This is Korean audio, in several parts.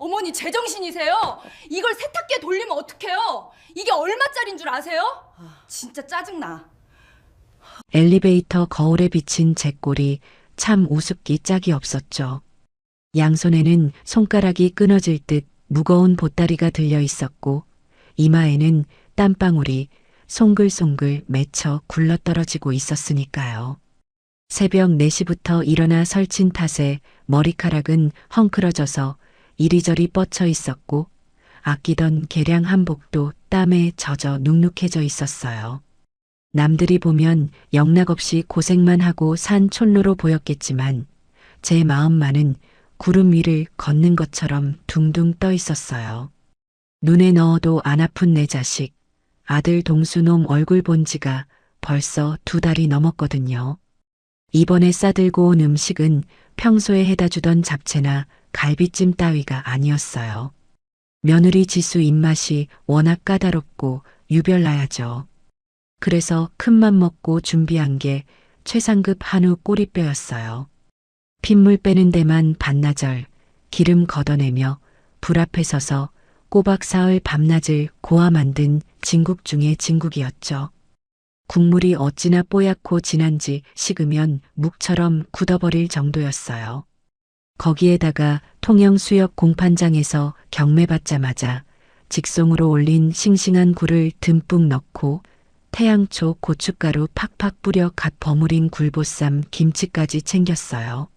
어머니 제정신이세요? 이걸 세탁기에 돌리면 어떡해요? 이게 얼마짜린 줄 아세요? 진짜 짜증나. 엘리베이터 거울에 비친 제 꼴이 참 우습기 짝이 없었죠. 양손에는 손가락이 끊어질 듯 무거운 보따리가 들려 있었고 이마에는 땀방울이 송글송글 맺혀 굴러떨어지고 있었으니까요. 새벽 4시부터 일어나 설친 탓에 머리카락은 헝클어져서 이리저리 뻗쳐 있었고 아끼던 개량 한복도 땀에 젖어 눅눅해져 있었어요. 남들이 보면 영락없이 고생만 하고 산 촌로로 보였겠지만 제 마음만은 구름 위를 걷는 것처럼 둥둥 떠 있었어요. 눈에 넣어도 안 아픈 내 자식, 아들 동수놈 얼굴 본 지가 벌써 2달이 넘었거든요. 이번에 싸들고 온 음식은 평소에 해다 주던 잡채나 갈비찜 따위가 아니었어요. 며느리 지수 입맛이 워낙 까다롭고 유별나야죠. 그래서 큰맘 먹고 준비한 게 최상급 한우 꼬리뼈였어요. 핏물 빼는 데만 반나절 기름 걷어내며 불 앞에 서서 꼬박 사흘 밤낮을 고아 만든 진국 중의 진국이었죠. 국물이 어찌나 뽀얗고 진한지 식으면 묵처럼 굳어버릴 정도였어요. 거기에다가 통영수역 공판장에서 경매받자마자 직송으로 올린 싱싱한 굴을 듬뿍 넣고 태양초, 고춧가루 팍팍 뿌려 갓 버무린 굴보쌈, 김치까지 챙겼어요.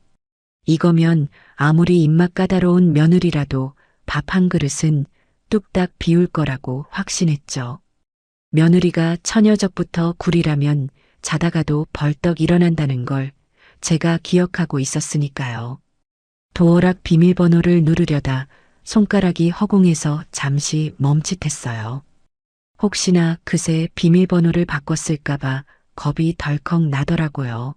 이거면 아무리 입맛 까다로운 며느리라도 밥 한 그릇은 뚝딱 비울 거라고 확신했죠. 며느리가 처녀적부터 굴이라면 자다가도 벌떡 일어난다는 걸 제가 기억하고 있었으니까요. 도어락 비밀번호를 누르려다 손가락이 허공에서 잠시 멈칫했어요. 혹시나 그새 비밀번호를 바꿨을까봐 겁이 덜컥 나더라고요.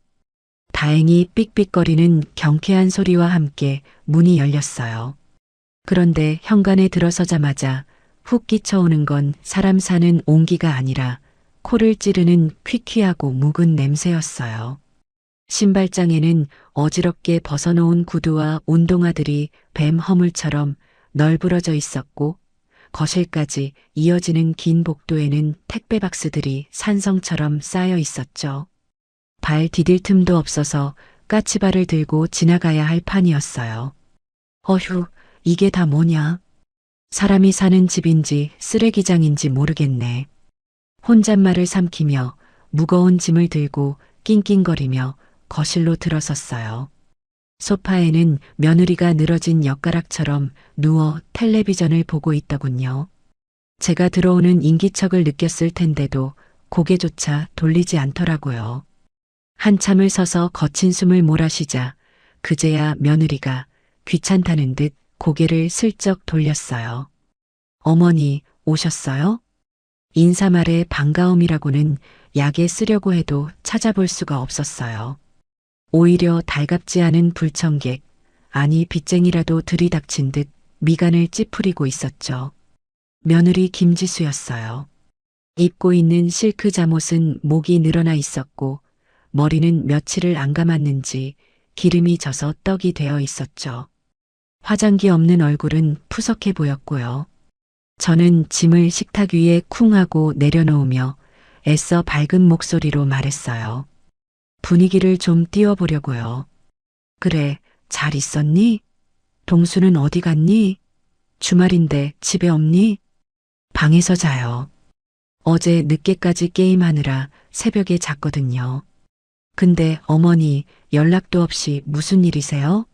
다행히 삑삑거리는 경쾌한 소리와 함께 문이 열렸어요. 그런데 현관에 들어서자마자 훅 끼쳐오는 건 사람 사는 온기가 아니라 코를 찌르는 퀴퀴하고 묵은 냄새였어요. 신발장에는 어지럽게 벗어놓은 구두와 운동화들이 뱀 허물처럼 널브러져 있었고 거실까지 이어지는 긴 복도에는 택배 박스들이 산성처럼 쌓여 있었죠. 발 디딜 틈도 없어서 까치발을 들고 지나가야 할 판이었어요. 어휴, 이게 다 뭐냐? 사람이 사는 집인지 쓰레기장인지 모르겠네. 혼잣말을 삼키며 무거운 짐을 들고 낑낑거리며 거실로 들어섰어요. 소파에는 며느리가 늘어진 엿가락처럼 누워 텔레비전을 보고 있더군요. 제가 들어오는 인기척을 느꼈을 텐데도 고개조차 돌리지 않더라고요. 한참을 서서 거친 숨을 몰아쉬자 그제야 며느리가 귀찮다는 듯 고개를 슬쩍 돌렸어요. 어머니 오셨어요? 인사말에 반가움이라고는 약에 쓰려고 해도 찾아볼 수가 없었어요. 오히려 달갑지 않은 불청객, 아니 빚쟁이라도 들이닥친 듯 미간을 찌푸리고 있었죠. 며느리 김지수였어요. 입고 있는 실크 잠옷은 목이 늘어나 있었고 머리는 며칠을 안 감았는지 기름이 져서 떡이 되어 있었죠. 화장기 없는 얼굴은 푸석해 보였고요. 저는 짐을 식탁 위에 쿵 하고 내려놓으며 애써 밝은 목소리로 말했어요. 분위기를 좀 띄워보려고요. 그래, 잘 있었니? 동수는 어디 갔니? 주말인데 집에 없니? 방에서 자요. 어제 늦게까지 게임하느라 새벽에 잤거든요. 근데 어머니 연락도 없이 무슨 일이세요?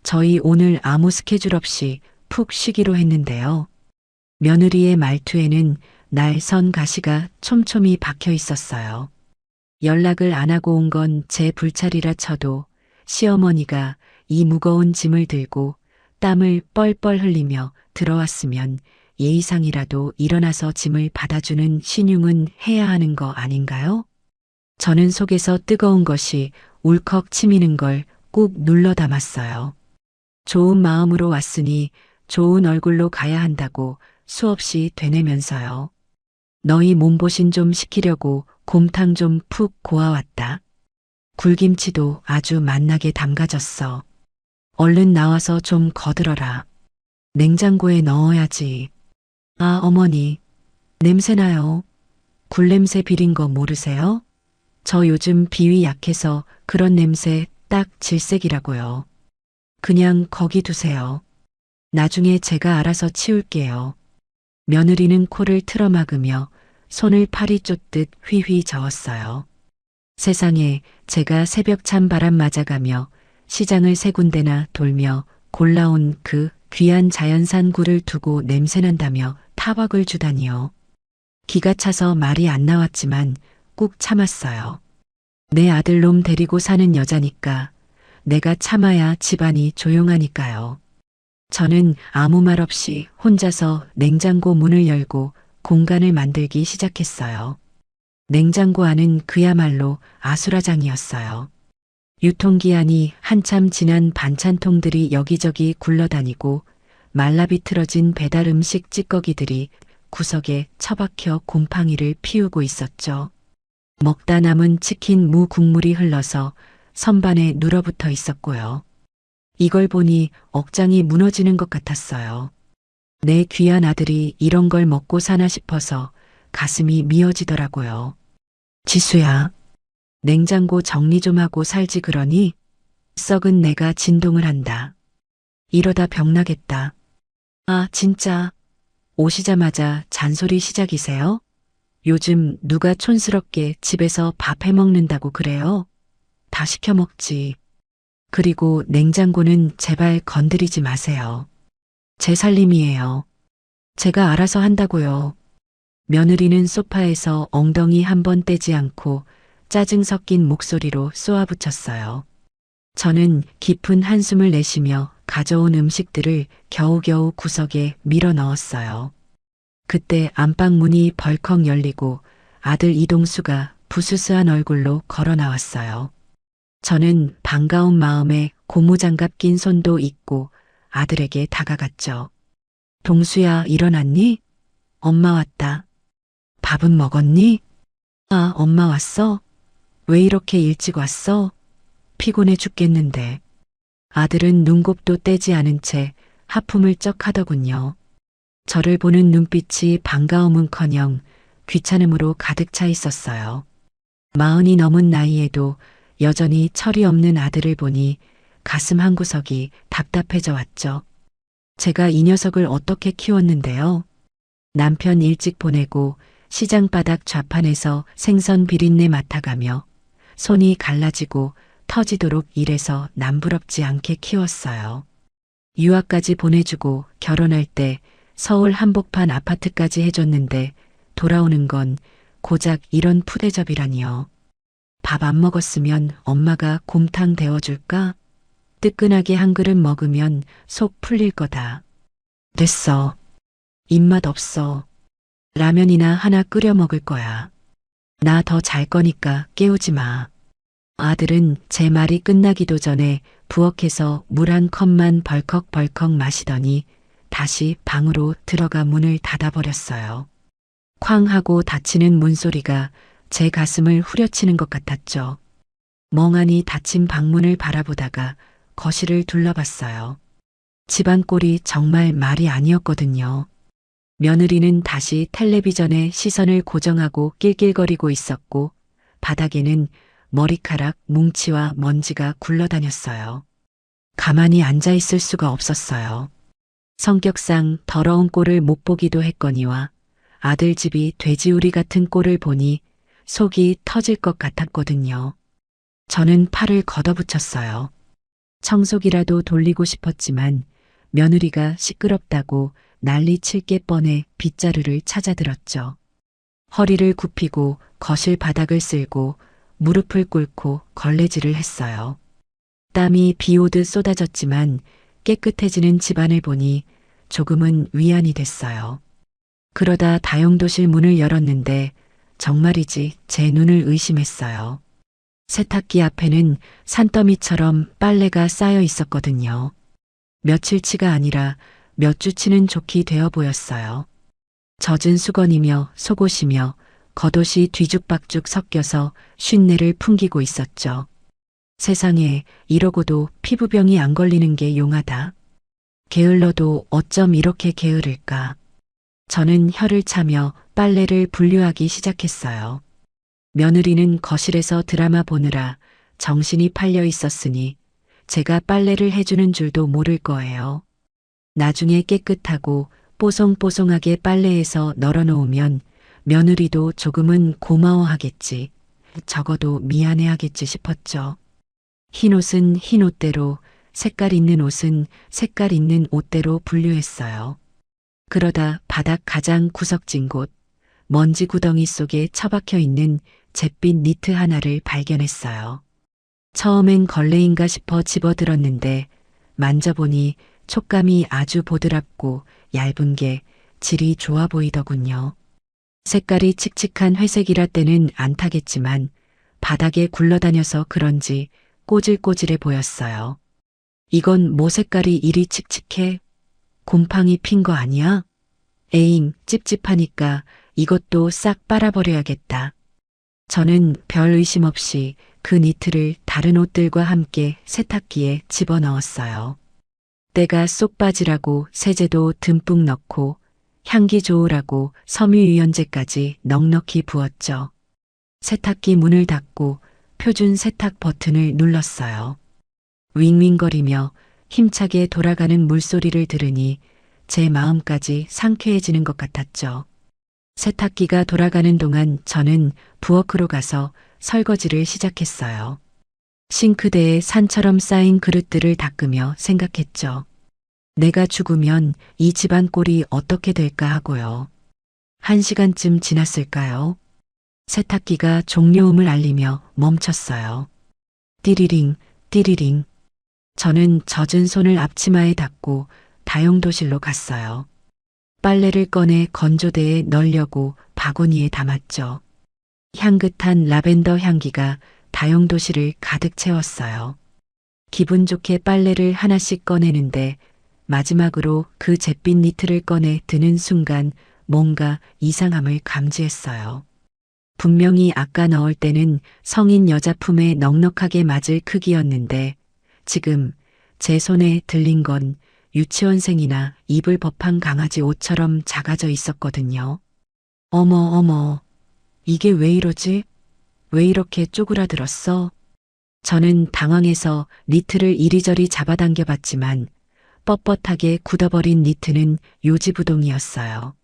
저희 오늘 아무 스케줄 없이 푹 쉬기로 했는데요. 며느리의 말투에는 날선 가시가 촘촘히 박혀 있었어요. 연락을 안 하고 온 건 제 불찰이라 쳐도 시어머니가 이 무거운 짐을 들고 땀을 뻘뻘 흘리며 들어왔으면 예의상이라도 일어나서 짐을 받아주는 신용은 해야 하는 거 아닌가요? 저는 속에서 뜨거운 것이 울컥 치미는 걸 꾹 눌러 담았어요. 좋은 마음으로 왔으니 좋은 얼굴로 가야 한다고 수없이 되뇌면서요. 너희 몸보신 좀 시키려고 곰탕 좀 푹 고아왔다. 굴김치도 아주 맛나게 담가졌어. 얼른 나와서 좀 거들어라. 냉장고에 넣어야지. 아, 어머니. 냄새나요. 굴냄새 비린 거 모르세요? 저 요즘 비위 약해서 그런 냄새 딱 질색이라고요. 그냥 거기 두세요. 나중에 제가 알아서 치울게요. 며느리는 코를 틀어막으며 손을 팔이 쫓듯 휘휘 저었어요. 세상에 제가 새벽 찬 바람 맞아가며 시장을 세 군데나 돌며 골라온 그 귀한 자연산 굴을 두고 냄새난다며 타박을 주다니요. 기가 차서 말이 안 나왔지만 꾹 참았어요. 내 아들놈 데리고 사는 여자니까 내가 참아야 집안이 조용하니까요. 저는 아무 말 없이 혼자서 냉장고 문을 열고 공간을 만들기 시작했어요. 냉장고 안은 그야말로 아수라장이었어요. 유통기한이 한참 지난 반찬통들이 여기저기 굴러다니고 말라비틀어진 배달 음식 찌꺼기들이 구석에 처박혀 곰팡이를 피우고 있었죠. 먹다 남은 치킨 무 국물이 흘러서 선반에 눌어붙어 있었고요. 이걸 보니 억장이 무너지는 것 같았어요. 내 귀한 아들이 이런 걸 먹고 사나 싶어서 가슴이 미어지더라고요. 지수야, 냉장고 정리 좀 하고 살지 그러니? 썩은 내가 진동을 한다. 이러다 병나겠다. 아, 진짜. 오시자마자 잔소리 시작이세요? 요즘 누가 촌스럽게 집에서 밥 해먹는다고 그래요? 다 시켜 먹지. 그리고 냉장고는 제발 건드리지 마세요. 제 살림이에요. 제가 알아서 한다고요. 며느리는 소파에서 엉덩이 한 번 떼지 않고 짜증 섞인 목소리로 쏘아붙였어요. 저는 깊은 한숨을 내쉬며 가져온 음식들을 겨우겨우 구석에 밀어 넣었어요. 그때 안방 문이 벌컥 열리고 아들 이동수가 부스스한 얼굴로 걸어 나왔어요. 저는 반가운 마음에 고무장갑 낀 손도 잊고 아들에게 다가갔죠. 동수야, 일어났니? 엄마 왔다. 밥은 먹었니? 아, 엄마 왔어? 왜 이렇게 일찍 왔어? 피곤해 죽겠는데. 아들은 눈곱도 떼지 않은 채 하품을 쩍 하더군요. 저를 보는 눈빛이 반가움은커녕 귀찮음으로 가득 차 있었어요. 40이 넘은 나이에도 여전히 철이 없는 아들을 보니 가슴 한구석이 답답해져 왔죠. 제가 이 녀석을 어떻게 키웠는데요? 남편 일찍 보내고 시장 바닥 좌판에서 생선 비린내 맡아가며 손이 갈라지고 터지도록 일해서 남부럽지 않게 키웠어요. 유학까지 보내주고 결혼할 때 서울 한복판 아파트까지 해줬는데 돌아오는 건 고작 이런 푸대접이라니요. 밥 안 먹었으면 엄마가 곰탕 데워줄까? 뜨끈하게 한 그릇 먹으면 속 풀릴 거다. 됐어. 입맛 없어. 라면이나 하나 끓여 먹을 거야. 나 더 잘 거니까 깨우지 마. 아들은 제 말이 끝나기도 전에 부엌에서 물 한 컵만 벌컥벌컥 마시더니 다시 방으로 들어가 문을 닫아버렸어요. 쾅 하고 닫히는 문소리가 제 가슴을 후려치는 것 같았죠. 멍하니 닫힌 방문을 바라보다가 거실을 둘러봤어요. 집안 꼴이 정말 말이 아니었거든요. 며느리는 다시 텔레비전에 시선을 고정하고 낄낄거리고 있었고 바닥에는 머리카락 뭉치와 먼지가 굴러다녔어요. 가만히 앉아 있을 수가 없었어요. 성격상 더러운 꼴을 못 보기도 했거니와 아들 집이 돼지우리 같은 꼴을 보니 속이 터질 것 같았거든요. 저는 팔을 걷어붙였어요. 청소기라도 돌리고 싶었지만 며느리가 시끄럽다고 난리 칠 게 뻔해 빗자루를 찾아들었죠. 허리를 굽히고 거실 바닥을 쓸고 무릎을 꿇고 걸레질을 했어요. 땀이 비 오듯 쏟아졌지만 깨끗해지는 집안을 보니 조금은 위안이 됐어요. 그러다 다용도실 문을 열었는데 정말이지 제 눈을 의심했어요. 세탁기 앞에는 산더미처럼 빨래가 쌓여 있었거든요. 며칠치가 아니라 몇 주치는 좋게 되어 보였어요. 젖은 수건이며 속옷이며 겉옷이 뒤죽박죽 섞여서 쉰내를 풍기고 있었죠. 세상에 이러고도 피부병이 안 걸리는 게 용하다. 게을러도 어쩜 이렇게 게으를까. 저는 혀를 차며 빨래를 분류하기 시작했어요. 며느리는 거실에서 드라마 보느라 정신이 팔려 있었으니 제가 빨래를 해주는 줄도 모를 거예요. 나중에 깨끗하고 뽀송뽀송하게 빨래해서 널어놓으면 며느리도 조금은 고마워하겠지. 적어도 미안해하겠지 싶었죠. 흰 옷은 흰 옷대로, 색깔 있는 옷은 색깔 있는 옷대로 분류했어요. 그러다 바닥 가장 구석진 곳, 먼지 구덩이 속에 처박혀 있는 잿빛 니트 하나를 발견했어요. 처음엔 걸레인가 싶어 집어들었는데 만져보니 촉감이 아주 보드랍고 얇은 게 질이 좋아 보이더군요. 색깔이 칙칙한 회색이라 때는 안 타겠지만 바닥에 굴러다녀서 그런지 꼬질꼬질해 보였어요. 이건 뭐 색깔이 이리 칙칙해? 곰팡이 핀 거 아니야? 에잉, 찝찝하니까 이것도 싹 빨아버려야겠다. 저는 별 의심 없이 그 니트를 다른 옷들과 함께 세탁기에 집어넣었어요. 때가 쏙 빠지라고 세제도 듬뿍 넣고 향기 좋으라고 섬유유연제까지 넉넉히 부었죠. 세탁기 문을 닫고 표준 세탁 버튼을 눌렀어요. 윙윙거리며 힘차게 돌아가는 물소리를 들으니 제 마음까지 상쾌해지는 것 같았죠. 세탁기가 돌아가는 동안 저는 부엌으로 가서 설거지를 시작했어요. 싱크대에 산처럼 쌓인 그릇들을 닦으며 생각했죠. 내가 죽으면 이 집안 꼴이 어떻게 될까 하고요. 1시간쯤 지났을까요? 세탁기가 종료음을 알리며 멈췄어요. 띠리링, 띠리링. 저는 젖은 손을 앞치마에 닫고 다용도실로 갔어요. 빨래를 꺼내 건조대에 널려고 바구니에 담았죠. 향긋한 라벤더 향기가 다용도실을 가득 채웠어요. 기분 좋게 빨래를 하나씩 꺼내는데 마지막으로 그 잿빛 니트를 꺼내 드는 순간 뭔가 이상함을 감지했어요. 분명히 아까 넣을 때는 성인 여자 품에 넉넉하게 맞을 크기였는데 지금 제 손에 들린 건 유치원생이나 입을 법한 강아지 옷처럼 작아져 있었거든요. 어머 어머, 이게 왜 이러지? 왜 이렇게 쪼그라들었어? 저는 당황해서 니트를 이리저리 잡아당겨 봤지만 뻣뻣하게 굳어버린 니트는 요지부동이었어요.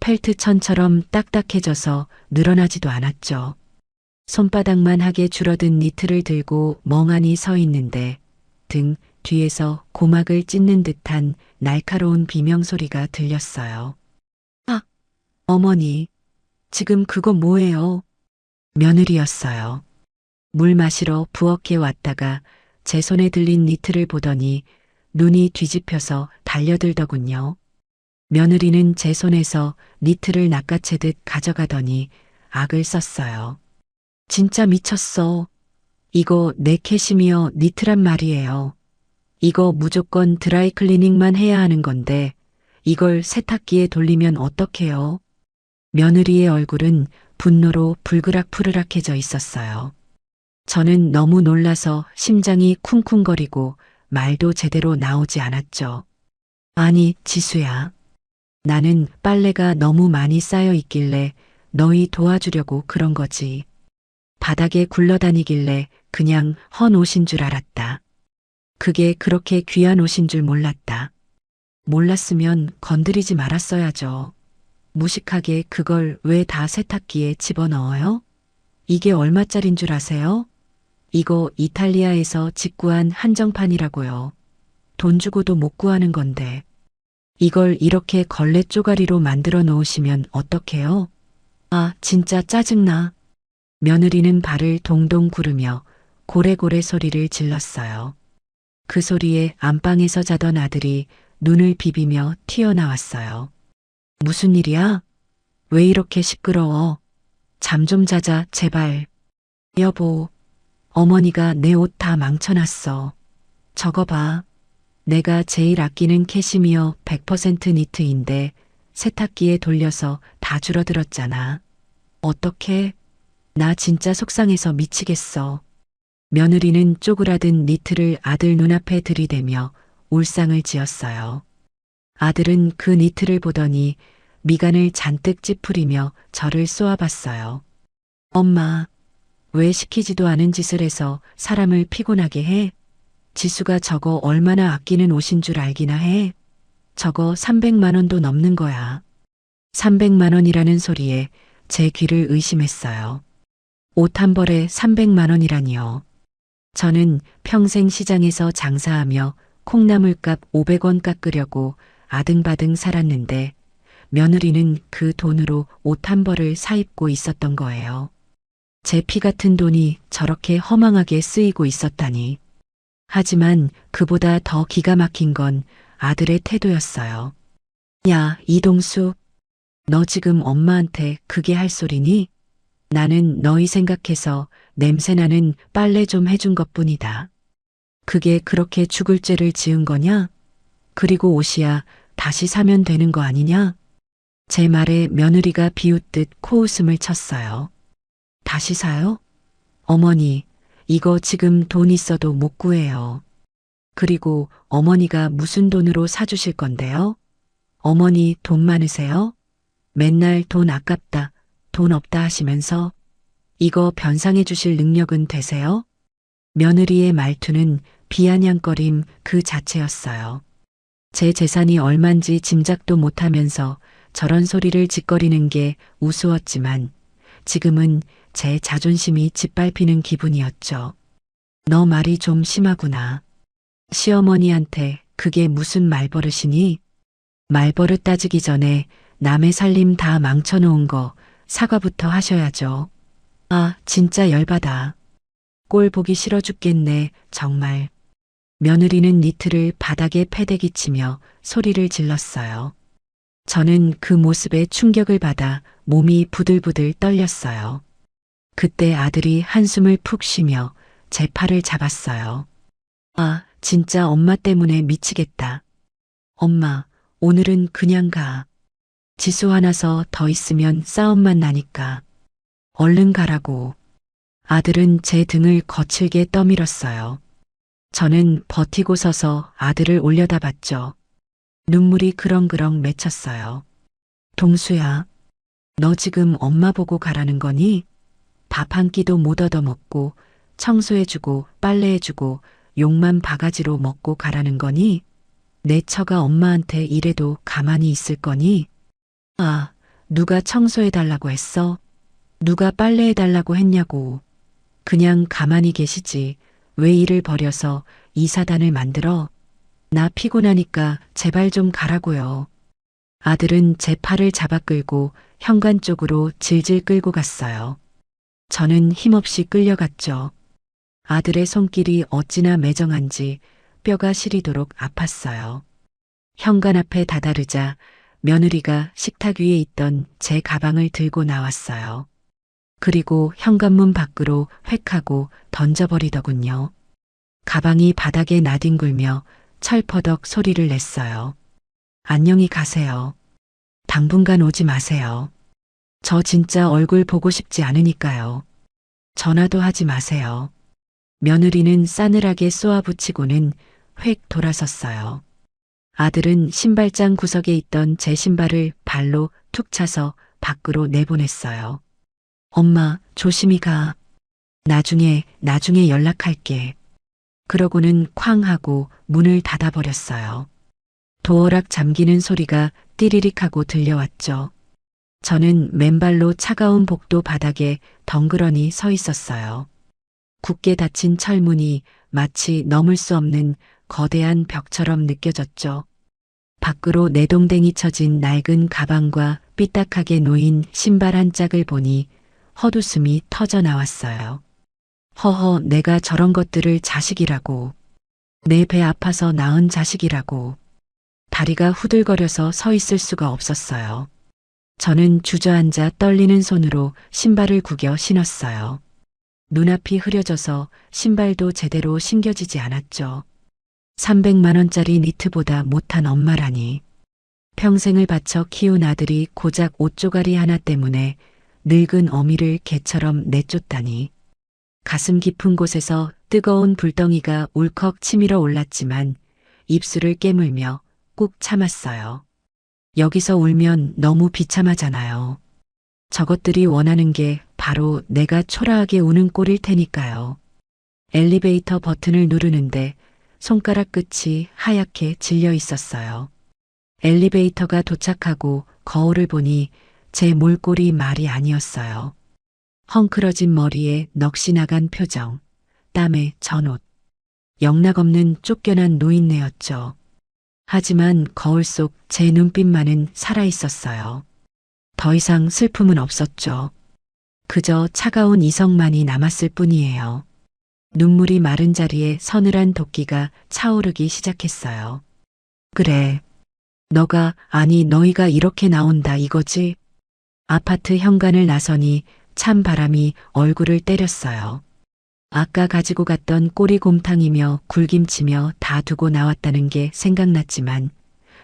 펠트천처럼 딱딱해져서 늘어나지도 않았죠. 손바닥만 하게 줄어든 니트를 들고 멍하니 서 있는데 등 뒤에서 고막을 찢는 듯한 날카로운 비명소리가 들렸어요. 아, 어머니, 지금 그거 뭐예요? 며느리였어요. 물 마시러 부엌에 왔다가 제 손에 들린 니트를 보더니 눈이 뒤집혀서 달려들더군요. 며느리는 제 손에서 니트를 낚아채듯 가져가더니 악을 썼어요. 진짜 미쳤어. 이거 내 캐시미어 니트란 말이에요. 이거 무조건 드라이클리닝만 해야 하는 건데 이걸 세탁기에 돌리면 어떡해요? 며느리의 얼굴은 분노로 불그락푸르락해져 있었어요. 저는 너무 놀라서 심장이 쿵쿵거리고 말도 제대로 나오지 않았죠. 아니, 지수야. 나는 빨래가 너무 많이 쌓여 있길래 너희 도와주려고 그런 거지. 바닥에 굴러다니길래 그냥 헌 옷인 줄 알았다. 그게 그렇게 귀한 옷인 줄 몰랐다. 몰랐으면 건드리지 말았어야죠. 무식하게 그걸 왜 다 세탁기에 집어넣어요? 이게 얼마짜린 줄 아세요? 이거 이탈리아에서 직구한 한정판이라고요. 돈 주고도 못 구하는 건데. 이걸 이렇게 걸레 쪼가리로 만들어 놓으시면 어떡해요? 아, 진짜 짜증나. 며느리는 발을 동동 구르며 고래고래 소리를 질렀어요. 그 소리에 안방에서 자던 아들이 눈을 비비며 튀어나왔어요. 무슨 일이야? 왜 이렇게 시끄러워? 잠 좀 자자, 제발. 여보, 어머니가 내 옷 다 망쳐놨어. 저거 봐. 내가 제일 아끼는 캐시미어 100% 니트인데 세탁기에 돌려서 다 줄어들었잖아. 어떡해? 나 진짜 속상해서 미치겠어. 며느리는 쪼그라든 니트를 아들 눈앞에 들이대며 울상을 지었어요. 아들은 그 니트를 보더니 미간을 잔뜩 찌푸리며 저를 쏘아봤어요. 엄마, 왜 시키지도 않은 짓을 해서 사람을 피곤하게 해? 지수가 저거 얼마나 아끼는 옷인 줄 알기나 해? 저거 300만 원도 넘는 거야. 300만 원이라는 소리에 제 귀를 의심했어요. 옷 한 벌에 300만 원이라니요. 저는 평생 시장에서 장사하며 콩나물값 500원 깎으려고 아등바등 살았는데 며느리는 그 돈으로 옷 한 벌을 사입고 있었던 거예요. 제 피 같은 돈이 저렇게 허망하게 쓰이고 있었다니. 하지만 그보다 더 기가 막힌 건 아들의 태도였어요. 야, 이동수, 너 지금 엄마한테 그게 할 소리니? 나는 너희 생각해서 냄새나는 빨래 좀 해준 것뿐이다. 그게 그렇게 죽을 죄를 지은 거냐? 그리고 옷이야 다시 사면 되는 거 아니냐? 제 말에 며느리가 비웃듯 코웃음을 쳤어요. 다시 사요? 어머니, 이거 지금 돈 있어도 못 구해요. 그리고 어머니가 무슨 돈으로 사주실 건데요? 어머니 돈 많으세요? 맨날 돈 아깝다, 돈 없다 하시면서 이거 변상해 주실 능력은 되세요? 며느리의 말투는 비아냥거림 그 자체였어요. 제 재산이 얼만지 짐작도 못하면서 저런 소리를 짓거리는 게 우스웠지만 지금은 제 자존심이 짓밟히는 기분이었죠. 너 말이 좀 심하구나. 시어머니한테 그게 무슨 말버릇이니? 말버릇 따지기 전에 남의 살림 다 망쳐놓은 거 사과부터 하셔야죠. 아, 진짜 열받아. 꼴 보기 싫어 죽겠네, 정말. 며느리는 니트를 바닥에 패대기 치며 소리를 질렀어요. 저는 그 모습에 충격을 받아 몸이 부들부들 떨렸어요. 그때 아들이 한숨을 푹 쉬며 제 팔을 잡았어요. 아, 진짜 엄마 때문에 미치겠다. 엄마, 오늘은 그냥 가. 지수 화나서 더 있으면 싸움만 나니까. 얼른 가라고. 아들은 제 등을 거칠게 떠밀었어요. 저는 버티고 서서 아들을 올려다 봤죠. 눈물이 그렁그렁 맺혔어요. 동수야, 너 지금 엄마 보고 가라는 거니? 밥 한 끼도 못 얻어먹고 청소해주고 빨래해주고 욕만 바가지로 먹고 가라는 거니? 내 처가 엄마한테 이래도 가만히 있을 거니? 아, 누가 청소해달라고 했어? 누가 빨래해달라고 했냐고. 그냥 가만히 계시지. 왜 일을 벌여서 이 사단을 만들어? 나 피곤하니까 제발 좀 가라고요. 아들은 제 팔을 잡아 끌고 현관 쪽으로 질질 끌고 갔어요. 저는 힘없이 끌려갔죠. 아들의 손길이 어찌나 매정한지 뼈가 시리도록 아팠어요. 현관 앞에 다다르자 며느리가 식탁 위에 있던 제 가방을 들고 나왔어요. 그리고 현관문 밖으로 획 하고 던져버리더군요. 가방이 바닥에 나뒹굴며 철퍼덕 소리를 냈어요. 안녕히 가세요. 당분간 오지 마세요. 저 진짜 얼굴 보고 싶지 않으니까요. 전화도 하지 마세요. 며느리는 싸늘하게 쏘아붙이고는 획 돌아섰어요. 아들은 신발장 구석에 있던 제 신발을 발로 툭 차서 밖으로 내보냈어요. 엄마, 조심히 가. 나중에 연락할게. 그러고는 쾅 하고 문을 닫아버렸어요. 도어락 잠기는 소리가 띠리릭 하고 들려왔죠. 저는 맨발로 차가운 복도 바닥에 덩그러니 서 있었어요. 굳게 닫힌 철문이 마치 넘을 수 없는 거대한 벽처럼 느껴졌죠. 밖으로 내동댕이 쳐진 낡은 가방과 삐딱하게 놓인 신발 한 짝을 보니 헛웃음이 터져 나왔어요. 허허, 내가 저런 것들을 자식이라고. 내 배 아파서 낳은 자식이라고. 다리가 후들거려서 서 있을 수가 없었어요. 저는 주저앉아 떨리는 손으로 신발을 구겨 신었어요. 눈앞이 흐려져서 신발도 제대로 신겨지지 않았죠. 300만 원짜리 니트보다 못한 엄마라니. 평생을 바쳐 키운 아들이 고작 옷조가리 하나 때문에 늙은 어미를 개처럼 내쫓다니. 가슴 깊은 곳에서 뜨거운 불덩이가 울컥 치밀어 올랐지만 입술을 깨물며 꾹 참았어요. 여기서 울면 너무 비참하잖아요. 저것들이 원하는 게 바로 내가 초라하게 우는 꼴일 테니까요. 엘리베이터 버튼을 누르는데 손가락 끝이 하얗게 질려 있었어요. 엘리베이터가 도착하고 거울을 보니 제 몰골이 말이 아니었어요. 헝클어진 머리에 넋이 나간 표정, 땀에 전옷. 영락없는 쫓겨난 노인네였죠. 하지만 거울 속 제 눈빛만은 살아있었어요. 더 이상 슬픔은 없었죠. 그저 차가운 이성만이 남았을 뿐이에요. 눈물이 마른 자리에 서늘한 도끼가 차오르기 시작했어요. 그래. 너희가 이렇게 나온다 이거지? 아파트 현관을 나서니 찬 바람이 얼굴을 때렸어요. 아까 가지고 갔던 꼬리곰탕이며 굴김치며 다 두고 나왔다는 게 생각났지만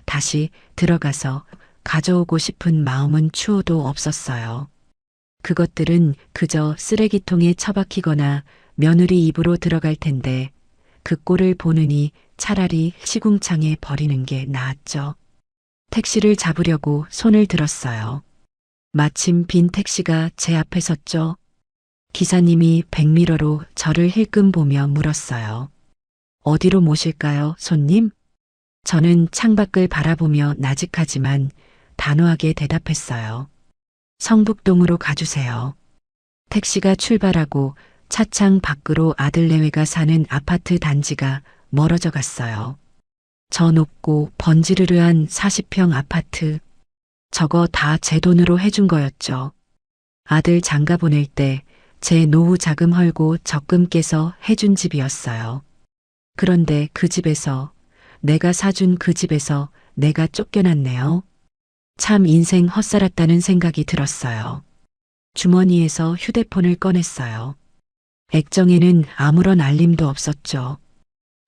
다시 들어가서 가져오고 싶은 마음은 추호도 없었어요. 그것들은 그저 쓰레기통에 처박히거나 며느리 입으로 들어갈 텐데 그 꼴을 보느니 차라리 시궁창에 버리는 게 나았죠. 택시를 잡으려고 손을 들었어요. 마침 빈 택시가 제 앞에 섰죠. 기사님이 백미러로 저를 힐끔 보며 물었어요. 어디로 모실까요, 손님? 저는 창밖을 바라보며 나직하지만 단호하게 대답했어요. 성북동으로 가주세요. 택시가 출발하고 차창 밖으로 아들내외가 사는 아파트 단지가 멀어져 갔어요. 저 높고 번지르르한 40평 아파트. 저거 다 제 돈으로 해준 거였죠. 아들 장가 보낼 때 제 노후 자금 헐고 적금 깨서 해준 집이었어요. 그런데 그 집에서, 내가 사준 그 집에서 내가 쫓겨났네요. 참 인생 헛살았다는 생각이 들었어요. 주머니에서 휴대폰을 꺼냈어요. 액정에는 아무런 알림도 없었죠.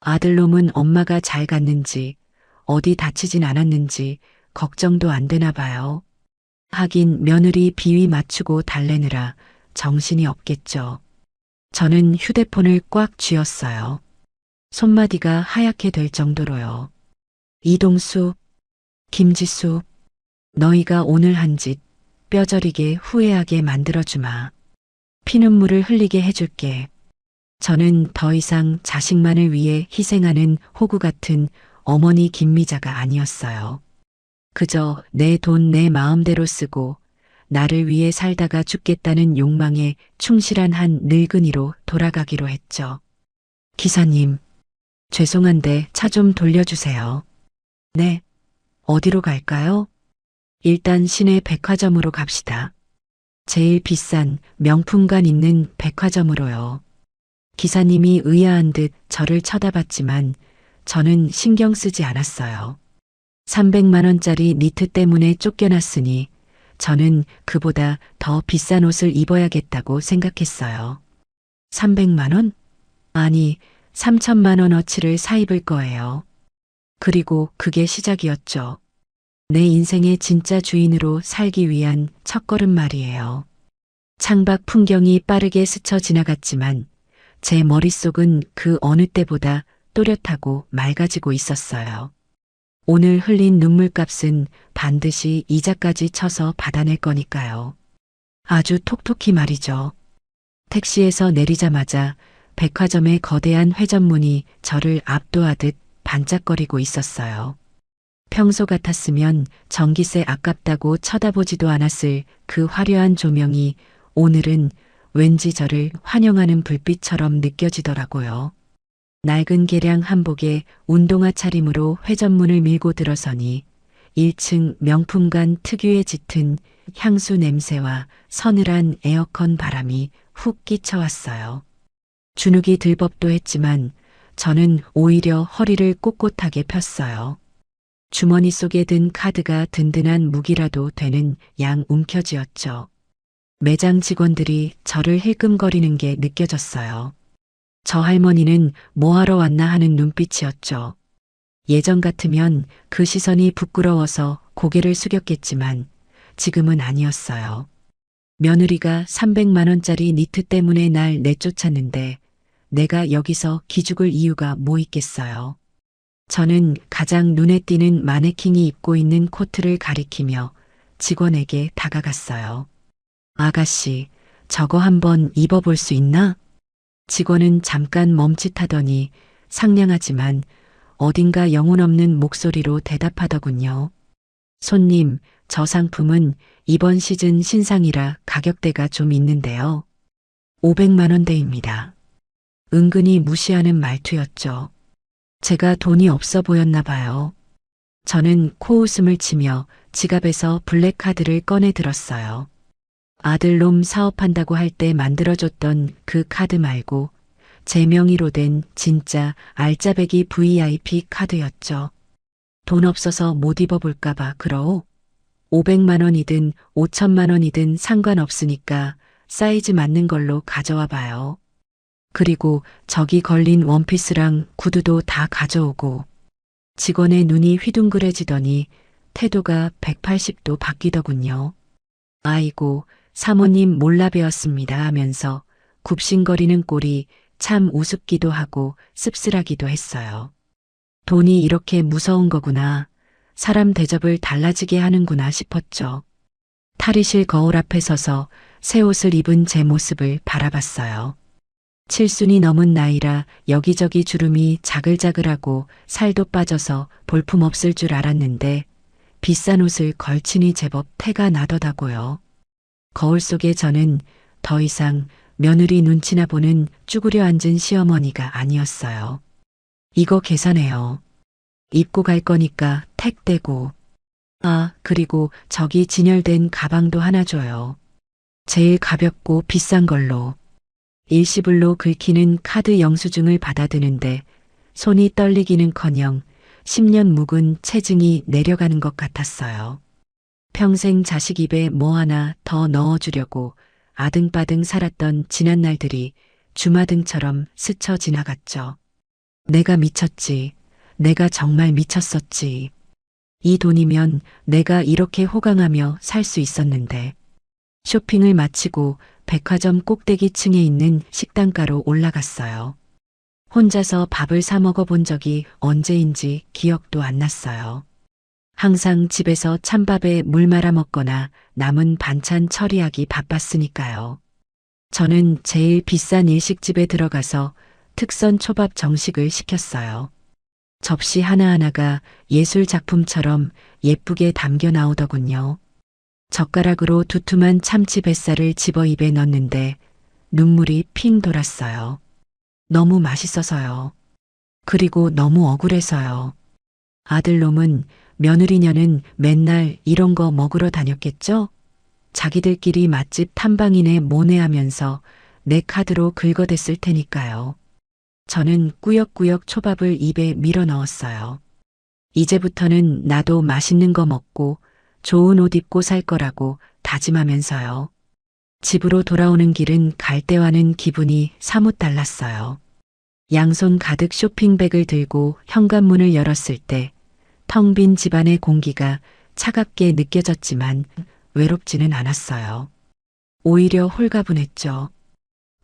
아들놈은 엄마가 잘 갔는지, 어디 다치진 않았는지 걱정도 안 되나 봐요. 하긴 며느리 비위 맞추고 달래느라 정신이 없겠죠. 저는 휴대폰을 꽉 쥐었어요. 손마디가 하얗게 될 정도로요. 이동수, 김지수, 너희가 오늘 한 짓 뼈저리게 후회하게 만들어주마. 피눈물을 흘리게 해줄게. 저는 더 이상 자식만을 위해 희생하는 호구 같은 어머니 김미자가 아니었어요. 그저 내 돈 내 마음대로 쓰고 나를 위해 살다가 죽겠다는 욕망에 충실한 한 늙은이로 돌아가기로 했죠. 기사님, 죄송한데 차 좀 돌려주세요. 네, 어디로 갈까요? 일단 시내 백화점으로 갑시다. 제일 비싼 명품관 있는 백화점으로요. 기사님이 의아한 듯 저를 쳐다봤지만 저는 신경 쓰지 않았어요. 300만 원짜리 니트 때문에 쫓겨났으니 저는 그보다 더 비싼 옷을 입어야겠다고 생각했어요. 300만 원? 아니, 3천만 원어치를 사입을 거예요. 그리고 그게 시작이었죠. 내 인생의 진짜 주인으로 살기 위한 첫걸음말이에요. 창밖 풍경이 빠르게 스쳐 지나갔지만 제 머릿속은 그 어느 때보다 또렷하고 맑아지고 있었어요. 오늘 흘린 눈물값은 반드시 이자까지 쳐서 받아낼 거니까요. 아주 톡톡히 말이죠. 택시에서 내리자마자 백화점의 거대한 회전문이 저를 압도하듯 반짝거리고 있었어요. 평소 같았으면 전기세 아깝다고 쳐다보지도 않았을 그 화려한 조명이 오늘은 왠지 저를 환영하는 불빛처럼 느껴지더라고요. 낡은 개량 한복에 운동화 차림으로 회전문을 밀고 들어서니 1층 명품관 특유의 짙은 향수 냄새와 서늘한 에어컨 바람이 훅 끼쳐왔어요. 주눅이 들 법도 했지만 저는 오히려 허리를 꼿꼿하게 폈어요. 주머니 속에 든 카드가 든든한 무기라도 되는 양 움켜쥐었죠. 매장 직원들이 저를 힐끔거리는 게 느껴졌어요. 저 할머니는 뭐하러 왔나 하는 눈빛이었죠. 예전 같으면 그 시선이 부끄러워서 고개를 숙였겠지만 지금은 아니었어요. 며느리가 300만 원짜리 니트 때문에 날 내쫓았는데 내가 여기서 기죽을 이유가 뭐 있겠어요. 저는 가장 눈에 띄는 마네킹이 입고 있는 코트를 가리키며 직원에게 다가갔어요. 아가씨, 저거 한번 입어볼 수 있나? 직원은 잠깐 멈칫하더니 상냥하지만 어딘가 영혼 없는 목소리로 대답하더군요. 손님, 저 상품은 이번 시즌 신상이라 가격대가 좀 있는데요. 500만 원대입니다. 은근히 무시하는 말투였죠. 제가 돈이 없어 보였나 봐요. 저는 코웃음을 치며 지갑에서 블랙카드를 꺼내 들었어요. 아들놈 사업한다고 할 때 만들어줬던 그 카드 말고 제 명의로 된 진짜 알짜배기 VIP 카드였죠. 돈 없어서 못 입어볼까봐 그러오. 500만 원이든 5천만 원이든 상관없으니까 사이즈 맞는 걸로 가져와 봐요. 그리고 저기 걸린 원피스랑 구두도 다 가져오고. 직원의 눈이 휘둥그레지더니 태도가 180도 바뀌더군요. 아이고, 사모님 몰라 배웠습니다 하면서 굽신거리는 꼴이 참 우습기도 하고 씁쓸하기도 했어요. 돈이 이렇게 무서운 거구나. 사람 대접을 달라지게 하는구나 싶었죠. 탈의실 거울 앞에 서서 새 옷을 입은 제 모습을 바라봤어요. 칠순이 넘은 나이라 여기저기 주름이 자글자글하고 살도 빠져서 볼품없을 줄 알았는데 비싼 옷을 걸치니 제법 태가 나더라고요. 거울 속에 저는 더 이상 며느리 눈치나 보는 쭈그려 앉은 시어머니가 아니었어요. 이거 계산해요. 입고 갈 거니까 택 떼고. 아, 그리고 저기 진열된 가방도 하나 줘요. 제일 가볍고 비싼 걸로. 일시불로 긁히는 카드 영수증을 받아드는데 손이 떨리기는커녕 10년 묵은 체증이 내려가는 것 같았어요. 평생 자식 입에 뭐 하나 더 넣어주려고 아등바등 살았던 지난 날들이 주마등처럼 스쳐 지나갔죠. 내가 미쳤지. 내가 정말 미쳤었지. 이 돈이면 내가 이렇게 호강하며 살 수 있었는데. 쇼핑을 마치고 백화점 꼭대기층에 있는 식당가로 올라갔어요. 혼자서 밥을 사 먹어본 적이 언제인지 기억도 안 났어요. 항상 집에서 찬밥에 물 말아 먹거나 남은 반찬 처리하기 바빴으니까요. 저는 제일 비싼 일식집에 들어가서 특선 초밥 정식을 시켰어요. 접시 하나하나가 예술 작품처럼 예쁘게 담겨 나오더군요. 젓가락으로 두툼한 참치 뱃살을 집어 입에 넣는데 눈물이 핑 돌았어요. 너무 맛있어서요. 그리고 너무 억울해서요. 아들놈은 며느리녀는 맨날 이런 거 먹으러 다녔겠죠? 자기들끼리 맛집 탐방이네 뭐네 하면서 내 카드로 긁어댔을 테니까요. 저는 꾸역꾸역 초밥을 입에 밀어 넣었어요. 이제부터는 나도 맛있는 거 먹고 좋은 옷 입고 살 거라고 다짐하면서요. 집으로 돌아오는 길은 갈 때와는 기분이 사뭇 달랐어요. 양손 가득 쇼핑백을 들고 현관문을 열었을 때 텅 빈 집안의 공기가 차갑게 느껴졌지만 외롭지는 않았어요. 오히려 홀가분했죠.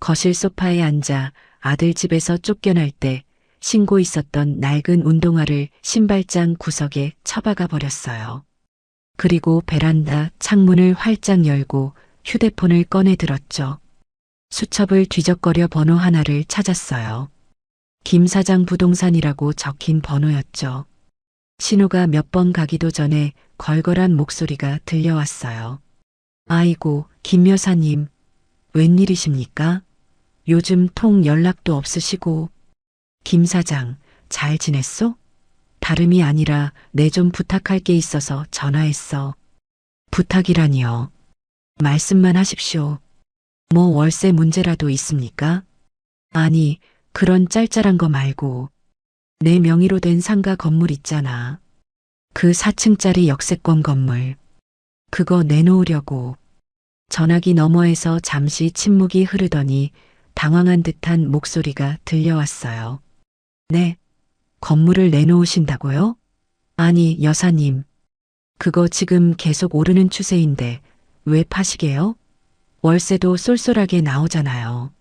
거실 소파에 앉아 아들 집에서 쫓겨날 때 신고 있었던 낡은 운동화를 신발장 구석에 처박아 버렸어요. 그리고 베란다 창문을 활짝 열고 휴대폰을 꺼내 들었죠. 수첩을 뒤적거려 번호 하나를 찾았어요. 김 사장 부동산이라고 적힌 번호였죠. 신호가 몇 번 가기도 전에 걸걸한 목소리가 들려왔어요. 아이고, 김 여사님, 웬일이십니까? 요즘 통 연락도 없으시고. 김 사장, 잘 지냈소? 다름이 아니라 내 좀 부탁할 게 있어서 전화했어. 부탁이라니요. 말씀만 하십시오. 뭐 월세 문제라도 있습니까? 아니, 그런 짤짤한 거 말고. 내 명의로 된 상가 건물 있잖아. 그 4층짜리 역세권 건물. 그거 내놓으려고. 전화기 너머에서 잠시 침묵이 흐르더니 당황한 듯한 목소리가 들려왔어요. 네, 건물을 내놓으신다고요? 아니, 여사님. 그거 지금 계속 오르는 추세인데 왜 파시게요? 월세도 쏠쏠하게 나오잖아요.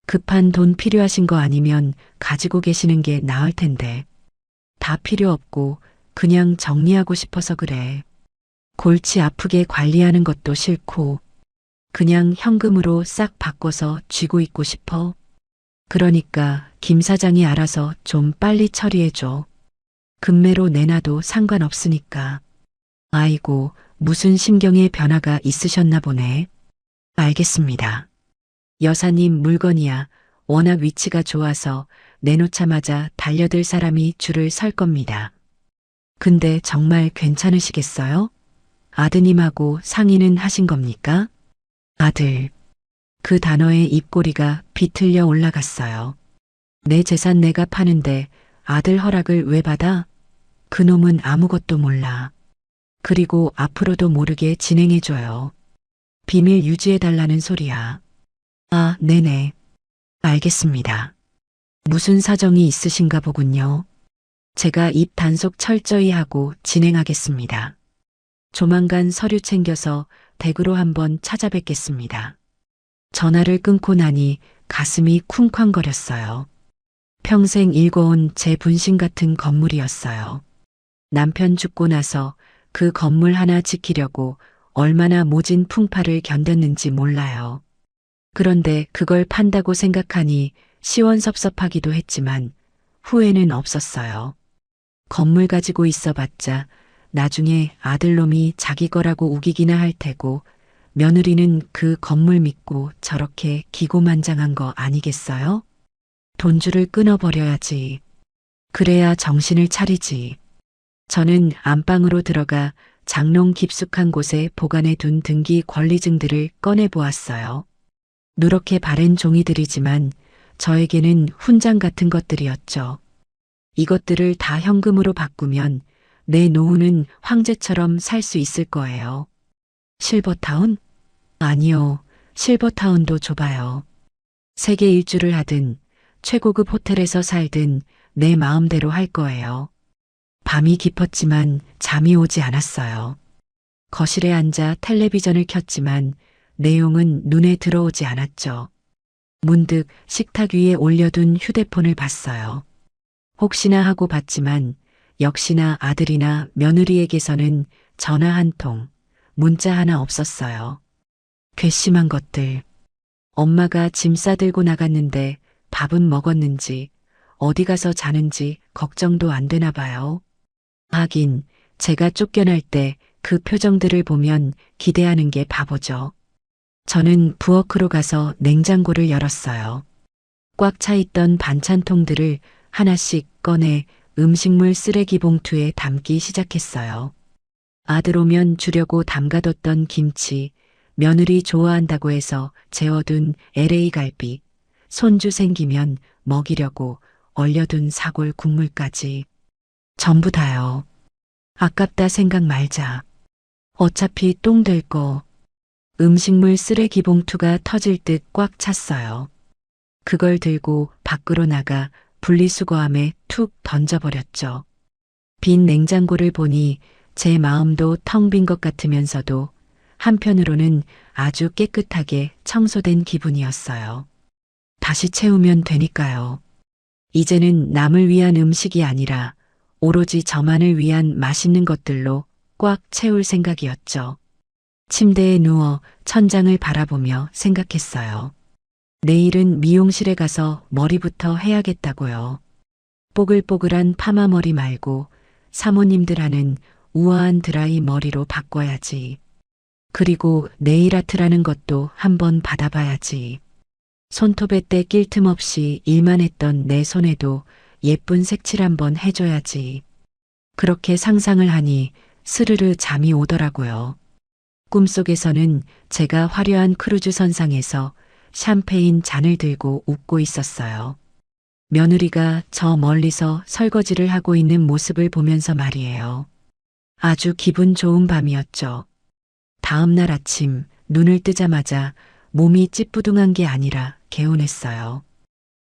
급한 돈 필요하신 거 아니면 가지고 계시는 게 나을 텐데. 다 필요 없고 그냥 정리하고 싶어서 그래. 골치 아프게 관리하는 것도 싫고 그냥 현금으로 싹 바꿔서 쥐고 있고 싶어. 그러니까 김 사장이 알아서 좀 빨리 처리해줘. 금매로 내놔도 상관없으니까. 아이고, 무슨 심경의 변화가 있으셨나 보네. 알겠습니다. 여사님 물건이야 워낙 위치가 좋아서 내놓자마자 달려들 사람이 줄을 설 겁니다. 근데 정말 괜찮으시겠어요? 아드님하고 상의는 하신 겁니까? 아들. 그 단어에 입꼬리가 비틀려 올라갔어요. 내 재산 내가 파는데 아들 허락을 왜 받아? 그놈은 아무것도 몰라. 그리고 앞으로도 모르게 진행해줘요. 비밀 유지해달라는 소리야. 아, 네네. 알겠습니다. 무슨 사정이 있으신가 보군요. 제가 입 단속 철저히 하고 진행하겠습니다. 조만간 서류 챙겨서 댁으로 한번 찾아뵙겠습니다. 전화를 끊고 나니 가슴이 쿵쾅거렸어요. 평생 일궈온 제 분신 같은 건물이었어요. 남편 죽고 나서 그 건물 하나 지키려고 얼마나 모진 풍파를 견뎠는지 몰라요. 그런데 그걸 판다고 생각하니 시원섭섭하기도 했지만 후회는 없었어요. 건물 가지고 있어봤자 나중에 아들놈이 자기 거라고 우기기나 할 테고 며느리는 그 건물 믿고 저렇게 기고만장한 거 아니겠어요? 돈줄을 끊어버려야지. 그래야 정신을 차리지. 저는 안방으로 들어가 장롱 깊숙한 곳에 보관해 둔 등기 권리증들을 꺼내 보았어요. 누렇게 바랜 종이들이지만 저에게는 훈장 같은 것들이었죠. 이것들을 다 현금으로 바꾸면 내 노후는 황제처럼 살 수 있을 거예요. 실버타운? 아니요. 실버타운도 좁아요. 세계 일주를 하든 최고급 호텔에서 살든 내 마음대로 할 거예요. 밤이 깊었지만 잠이 오지 않았어요. 거실에 앉아 텔레비전을 켰지만 내용은 눈에 들어오지 않았죠. 문득 식탁 위에 올려둔 휴대폰을 봤어요. 혹시나 하고 봤지만 역시나 아들이나 며느리에게서는 전화 한 통, 문자 하나 없었어요. 괘씸한 것들. 엄마가 짐 싸들고 나갔는데 밥은 먹었는지 어디 가서 자는지 걱정도 안 되나 봐요. 하긴 제가 쫓겨날 때 그 표정들을 보면 기대하는 게 바보죠. 저는 부엌으로 가서 냉장고를 열었어요. 꽉 차 있던 반찬통들을 하나씩 꺼내 음식물 쓰레기 봉투에 담기 시작했어요. 아들 오면 주려고 담가뒀던 김치, 며느리 좋아한다고 해서 재워둔 LA 갈비, 손주 생기면 먹이려고 얼려둔 사골 국물까지. 전부 다요. 아깝다 생각 말자. 어차피 똥 될 거. 음식물 쓰레기 봉투가 터질 듯 꽉 찼어요. 그걸 들고 밖으로 나가 분리수거함에 툭 던져버렸죠. 빈 냉장고를 보니 제 마음도 텅 빈 것 같으면서도 한편으로는 아주 깨끗하게 청소된 기분이었어요. 다시 채우면 되니까요. 이제는 남을 위한 음식이 아니라 오로지 저만을 위한 맛있는 것들로 꽉 채울 생각이었죠. 침대에 누워 천장을 바라보며 생각했어요. 내일은 미용실에 가서 머리부터 해야겠다고요. 뽀글뽀글한 파마머리 말고 사모님들 하는 우아한 드라이 머리로 바꿔야지. 그리고 네일아트라는 것도 한번 받아봐야지. 손톱에 때 낄 틈 없이 일만 했던 내 손에도 예쁜 색칠 한번 해줘야지. 그렇게 상상을 하니 스르르 잠이 오더라고요. 꿈속에서는 제가 화려한 크루즈 선상에서 샴페인 잔을 들고 웃고 있었어요. 며느리가 저 멀리서 설거지를 하고 있는 모습을 보면서 말이에요. 아주 기분 좋은 밤이었죠. 다음 날 아침 눈을 뜨자마자 몸이 찌뿌둥한 게 아니라 개운했어요.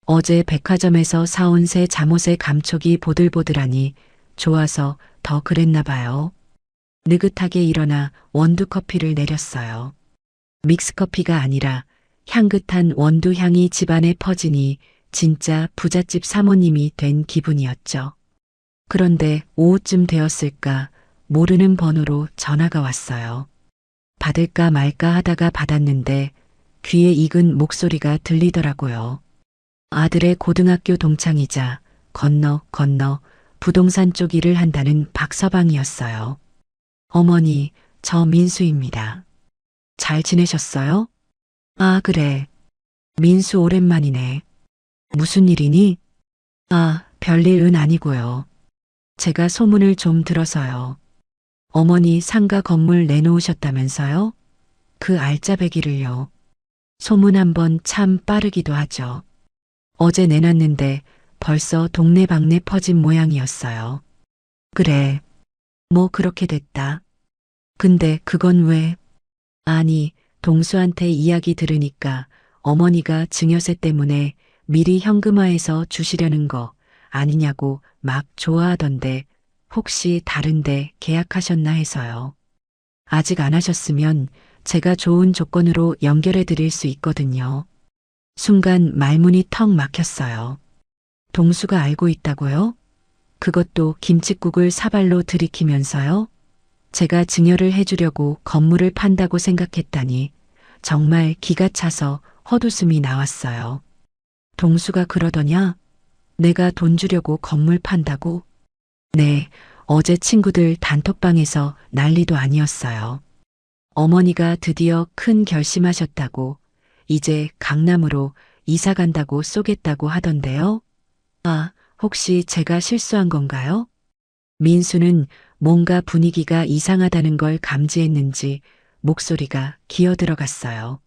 어제 백화점에서 사온 새 잠옷의 감촉이 보들보들하니 좋아서 더 그랬나 봐요. 느긋하게 일어나 원두커피를 내렸어요. 믹스커피가 아니라 향긋한 원두향이 집안에 퍼지니 진짜 부잣집 사모님이 된 기분이었죠. 그런데 오후쯤 되었을까 모르는 번호로 전화가 왔어요. 받을까 말까 하다가 받았는데 귀에 익은 목소리가 들리더라고요. 아들의 고등학교 동창이자 건너 부동산 쪽 일을 한다는 박서방이었어요. 어머니, 저 민수입니다. 잘 지내셨어요? 아, 그래. 민수 오랜만이네. 무슨 일이니? 아, 별일은 아니고요. 제가 소문을 좀 들어서요. 어머니 상가 건물 내놓으셨다면서요? 그 알짜배기를요. 소문 한번 참 빠르기도 하죠. 어제 내놨는데 벌써 동네방네 퍼진 모양이었어요. 그래. 뭐 그렇게 됐다. 근데 그건 왜? 아니, 동수한테 이야기 들으니까 어머니가 증여세 때문에 미리 현금화해서 주시려는 거 아니냐고 막 좋아하던데 혹시 다른데 계약하셨나 해서요. 아직 안 하셨으면 제가 좋은 조건으로 연결해 드릴 수 있거든요. 순간 말문이 턱 막혔어요. 동수가 알고 있다고요? 그것도 김칫국을 사발로 들이키면서요? 제가 증여를 해주려고 건물을 판다고 생각했다니 정말 기가 차서 헛웃음이 나왔어요. 동수가 그러더냐? 내가 돈 주려고 건물 판다고? 네, 어제 친구들 단톡방에서 난리도 아니었어요. 어머니가 드디어 큰 결심하셨다고 이제 강남으로 이사 간다고 쏘겠다고 하던데요. 아, 혹시 제가 실수한 건가요? 민수는 뭔가 분위기가 이상하다는 걸 감지했는지 목소리가 기어 들어갔어요.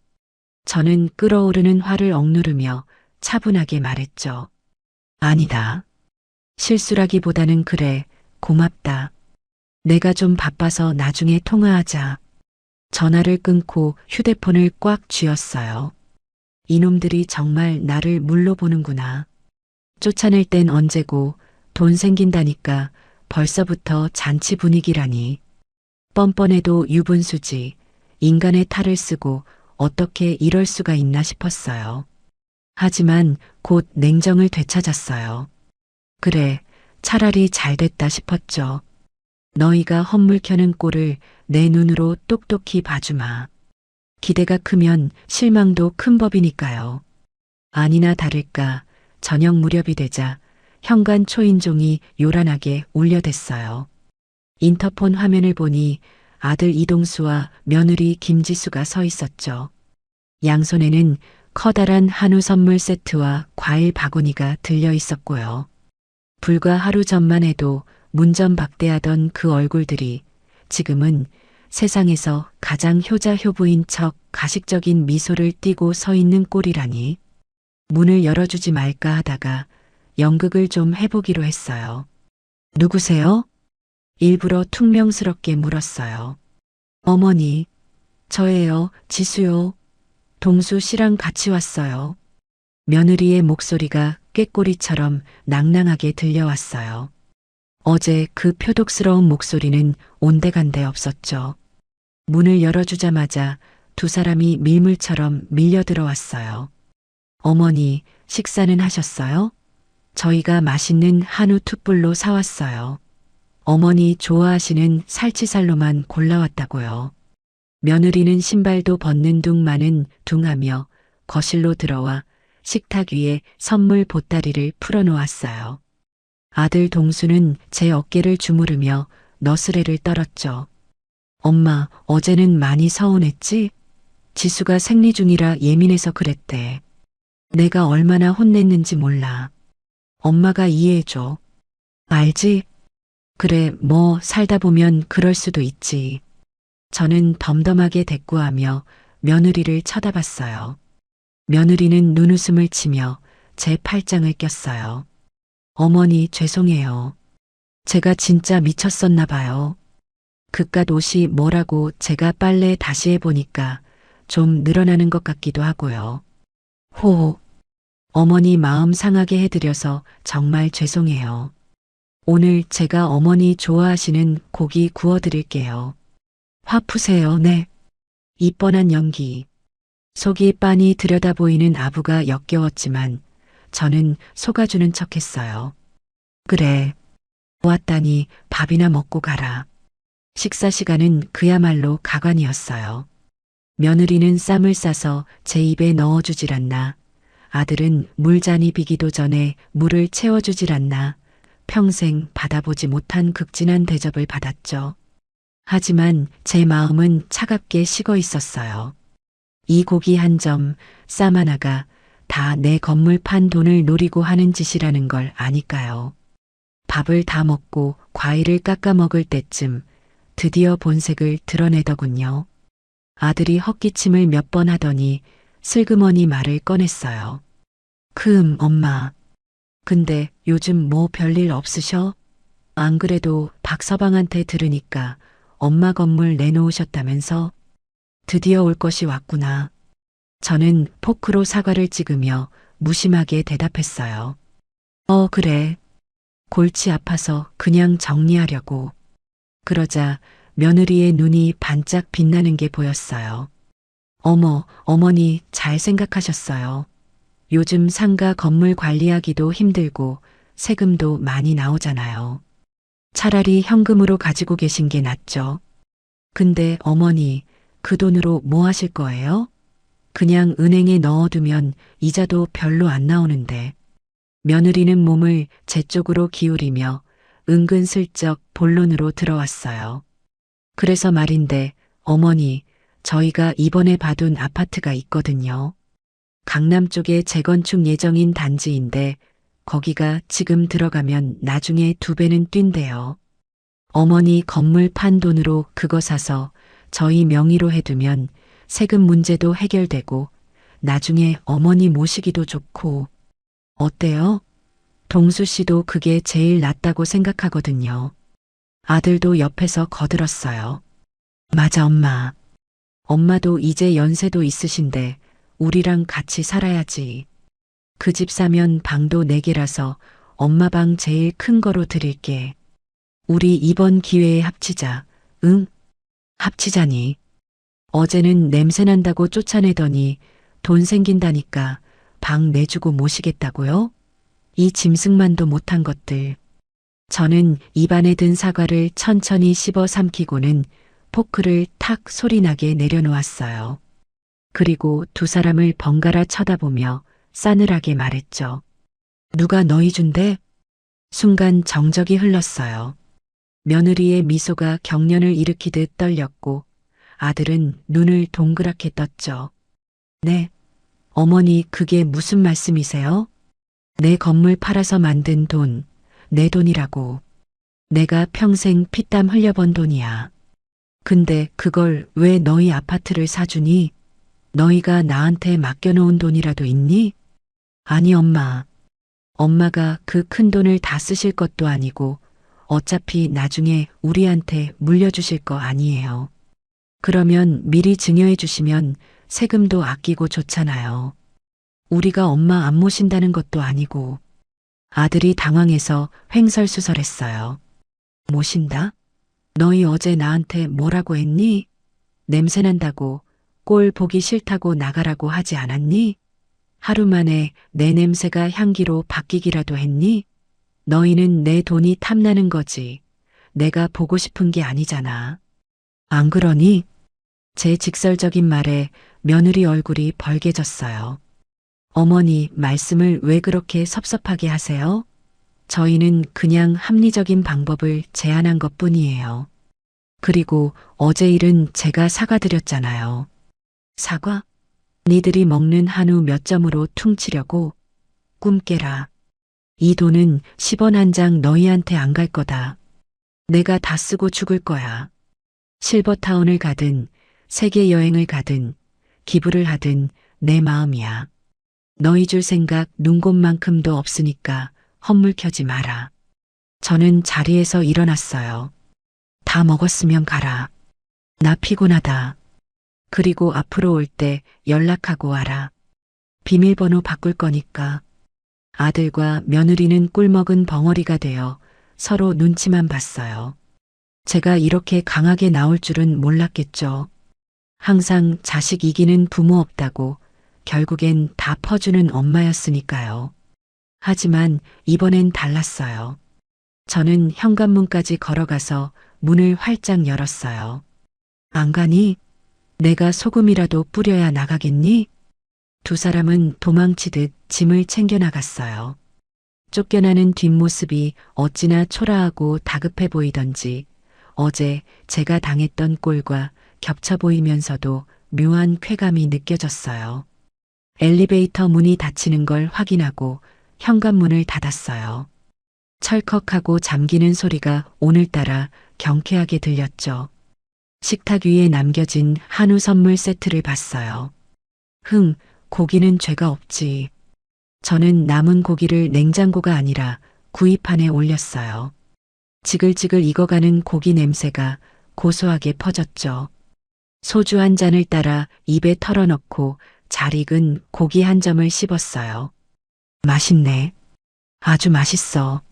저는 끓어오르는 화를 억누르며 차분하게 말했죠. 아니다. 실수라기보다는 그래, 고맙다. 내가 좀 바빠서 나중에 통화하자. 전화를 끊고 휴대폰을 꽉 쥐었어요. 이놈들이 정말 나를 물로 보는구나. 쫓아낼 땐 언제고 돈 생긴다니까 벌써부터 잔치 분위기라니. 뻔뻔해도 유분수지. 인간의 탈을 쓰고 어떻게 이럴 수가 있나 싶었어요. 하지만 곧 냉정을 되찾았어요. 그래, 차라리 잘 됐다 싶었죠. 너희가 헛물 켜는 꼴을 내 눈으로 똑똑히 봐주마. 기대가 크면 실망도 큰 법이니까요. 아니나 다를까 저녁 무렵이 되자 현관 초인종이 요란하게 울려댔어요. 인터폰 화면을 보니 아들 이동수와 며느리 김지수가 서 있었죠. 양손에는 커다란 한우 선물 세트와 과일 바구니가 들려 있었고요. 불과 하루 전만 해도 문전박대하던 그 얼굴들이 지금은 세상에서 가장 효자효부인 척 가식적인 미소를 띠고 서 있는 꼴이라니. 문을 열어주지 말까 하다가 연극을 좀 해보기로 했어요. 누구세요? 일부러 퉁명스럽게 물었어요. 어머니, 저예요, 지수요. 동수 씨랑 같이 왔어요. 며느리의 목소리가 꾀꼬리처럼 낭낭하게 들려왔어요. 어제 그 표독스러운 목소리는 온데간데 없었죠. 문을 열어주자마자 두 사람이 밀물처럼 밀려 들어왔어요. 어머니, 식사는 하셨어요? 저희가 맛있는 한우 툭불로 사왔어요. 어머니 좋아하시는 살치살로만 골라왔다고요. 며느리는 신발도 벗는 둥마는 둥하며 거실로 들어와 식탁 위에 선물 보따리를 풀어놓았어요. 아들 동수는 제 어깨를 주무르며 너스레를 떨었죠. 엄마, 어제는 많이 서운했지? 지수가 생리 중이라 예민해서 그랬대. 내가 얼마나 혼냈는지 몰라. 엄마가 이해해줘. 알지? 그래, 뭐 살다 보면 그럴 수도 있지. 저는 덤덤하게 대꾸하며 며느리를 쳐다봤어요. 며느리는 눈웃음을 치며 제 팔짱을 꼈어요. 어머니 죄송해요. 제가 진짜 미쳤었나 봐요. 그깟 옷이 뭐라고 제가 빨래 다시 해보니까 좀 늘어나는 것 같기도 하고요. 호, 어머니 마음 상하게 해드려서 정말 죄송해요. 오늘 제가 어머니 좋아하시는 고기 구워드릴게요. 화 푸세요, 네. 이 뻔한 연기. 속이 빤히 들여다 보이는 아부가 역겨웠지만 저는 속아주는 척했어요. 그래. 왔다니 밥이나 먹고 가라. 식사 시간은 그야말로 가관이었어요. 며느리는 쌈을 싸서 제 입에 넣어주질 않나. 아들은 물잔이 비기도 전에 물을 채워주질 않나. 평생 받아보지 못한 극진한 대접을 받았죠. 하지만 제 마음은 차갑게 식어 있었어요. 이 고기 한 점, 쌈 하나가 다 내 건물 판 돈을 노리고 하는 짓이라는 걸 아니까요. 밥을 다 먹고 과일을 깎아 먹을 때쯤 드디어 본색을 드러내더군요. 아들이 헛기침을 몇 번 하더니 슬그머니 말을 꺼냈어요. 엄마. 근데 요즘 뭐 별일 없으셔? 안 그래도 박서방한테 들으니까 엄마 건물 내놓으셨다면서? 드디어 올 것이 왔구나. 저는 포크로 사과를 찍으며 무심하게 대답했어요. 그래. 골치 아파서 그냥 정리하려고. 그러자 며느리의 눈이 반짝 빛나는 게 보였어요. 어머니 잘 생각하셨어요. 요즘 상가 건물 관리하기도 힘들고 세금도 많이 나오잖아요. 차라리 현금으로 가지고 계신 게 낫죠. 근데 어머니, 그 돈으로 뭐 하실 거예요? 그냥 은행에 넣어두면 이자도 별로 안 나오는데. 며느리는 몸을 제 쪽으로 기울이며 은근슬쩍 본론으로 들어왔어요. 그래서 말인데, 어머니, 저희가 이번에 봐둔 아파트가 있거든요. 강남 쪽에 재건축 예정인 단지인데, 거기가 지금 들어가면 나중에 2배는 뛴대요. 어머니 건물 판 돈으로 그거 사서 저희 명의로 해두면 세금 문제도 해결되고 나중에 어머니 모시기도 좋고. 어때요? 동수 씨도 그게 제일 낫다고 생각하거든요. 아들도 옆에서 거들었어요. 맞아, 엄마. 엄마도 이제 연세도 있으신데 우리랑 같이 살아야지. 그 집 사면 방도 4개라서 엄마 방 제일 큰 거로 드릴게. 우리 이번 기회에 합치자. 응? 합치자니. 어제는 냄새난다고 쫓아내더니 돈 생긴다니까 방 내주고 모시겠다고요? 이 짐승만도 못한 것들. 저는 입안에 든 사과를 천천히 씹어 삼키고는 포크를 탁 소리나게 내려놓았어요. 그리고 2 사람을 번갈아 쳐다보며 싸늘하게 말했죠. 누가 너희 준대? 순간 정적이 흘렀어요. 며느리의 미소가 경련을 일으키듯 떨렸고 아들은 눈을 동그랗게 떴죠. 네. 어머니, 그게 무슨 말씀이세요? 내 건물 팔아서 만든 돈, 내 돈이라고. 내가 평생 피땀 흘려번 돈이야. 근데 그걸 왜 너희 아파트를 사주니? 너희가 나한테 맡겨놓은 돈이라도 있니? 아니, 엄마. 엄마가 그 큰 돈을 다 쓰실 것도 아니고 어차피 나중에 우리한테 물려주실 거 아니에요. 그러면 미리 증여해 주시면 세금도 아끼고 좋잖아요. 우리가 엄마 안 모신다는 것도 아니고. 아들이 당황해서 횡설수설했어요. 모신다? 너희 어제 나한테 뭐라고 했니? 냄새난다고, 꼴 보기 싫다고 나가라고 하지 않았니? 하루 만에 내 냄새가 향기로 바뀌기라도 했니? 너희는 내 돈이 탐나는 거지. 내가 보고 싶은 게 아니잖아. 안 그러니? 제 직설적인 말에 며느리 얼굴이 벌개졌어요. 어머니, 말씀을 왜 그렇게 섭섭하게 하세요? 저희는 그냥 합리적인 방법을 제안한 것뿐이에요. 그리고 어제 일은 제가 사과드렸잖아요. 사과? 니들이 먹는 한우 몇 점으로 퉁치려고? 꿈 깨라. 이 돈은 10원 한 장 너희한테 안 갈 거다. 내가 다 쓰고 죽을 거야. 실버타운을 가든 세계 여행을 가든 기부를 하든 내 마음이야. 너희 줄 생각 눈곱만큼도 없으니까 헛물 켜지 마라. 저는 자리에서 일어났어요. 다 먹었으면 가라. 나 피곤하다. 그리고 앞으로 올 때 연락하고 와라. 비밀번호 바꿀 거니까. 아들과 며느리는 꿀먹은 벙어리가 되어 서로 눈치만 봤어요. 제가 이렇게 강하게 나올 줄은 몰랐겠죠. 항상 자식 이기는 부모 없다고 결국엔 다 퍼주는 엄마였으니까요. 하지만 이번엔 달랐어요. 저는 현관문까지 걸어가서 문을 활짝 열었어요. 안 가니? 내가 소금이라도 뿌려야 나가겠니? 두 사람은 도망치듯 짐을 챙겨 나갔어요. 쫓겨나는 뒷모습이 어찌나 초라하고 다급해 보이던지 어제 제가 당했던 꼴과 겹쳐 보이면서도 묘한 쾌감이 느껴졌어요. 엘리베이터 문이 닫히는 걸 확인하고 현관문을 닫았어요. 철컥하고 잠기는 소리가 오늘따라 경쾌하게 들렸죠. 식탁 위에 남겨진 한우 선물 세트를 봤어요. 고기는 죄가 없지. 저는 남은 고기를 냉장고가 아니라 구이판에 올렸어요. 지글지글 익어가는 고기 냄새가 고소하게 퍼졌죠. 소주 한 잔을 따라 입에 털어넣고 잘 익은 고기 한 점을 씹었어요. 맛있네. 아주 맛있어.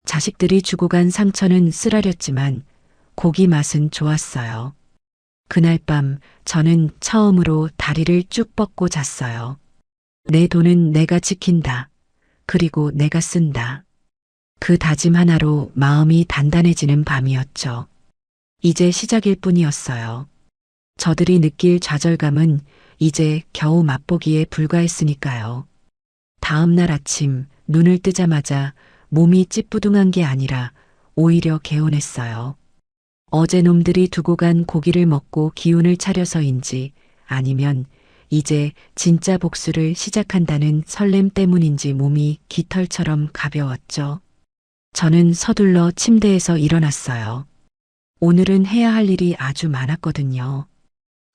자식들이 주고 간 상처는 쓰라렸지만 고기 맛은 좋았어요. 그날 밤 저는 처음으로 다리를 쭉 뻗고 잤어요. 내 돈은 내가 지킨다. 그리고 내가 쓴다. 그 다짐 하나로 마음이 단단해지는 밤이었죠. 이제 시작일 뿐이었어요. 저들이 느낄 좌절감은 이제 겨우 맛보기에 불과했으니까요. 다음 날 아침 눈을 뜨자마자 몸이 찌뿌둥한 게 아니라 오히려 개운했어요. 어제 놈들이 두고 간 고기를 먹고 기운을 차려서인지 아니면 이제 진짜 복수를 시작한다는 설렘 때문인지 몸이 깃털처럼 가벼웠죠. 저는 서둘러 침대에서 일어났어요. 오늘은 해야 할 일이 아주 많았거든요.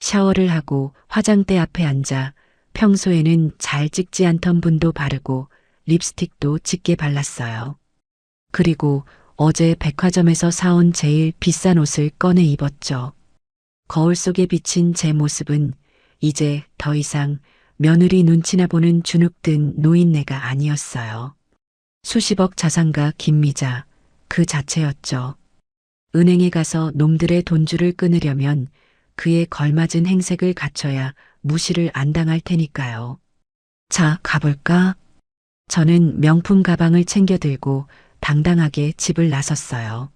샤워를 하고 화장대 앞에 앉아 평소에는 잘 찍지 않던 분도 바르고 립스틱도 짙게 발랐어요. 그리고 어제 백화점에서 사온 제일 비싼 옷을 꺼내 입었죠. 거울 속에 비친 제 모습은 이제 더 이상 며느리 눈치나 보는 주눅든 노인네가 아니었어요. 수십억 자산가 김미자 그 자체였죠. 은행에 가서 놈들의 돈줄을 끊으려면 그에 걸맞은 행색을 갖춰야 무시를 안 당할 테니까요. 자, 가볼까? 저는 명품 가방을 챙겨 들고 당당하게 집을 나섰어요.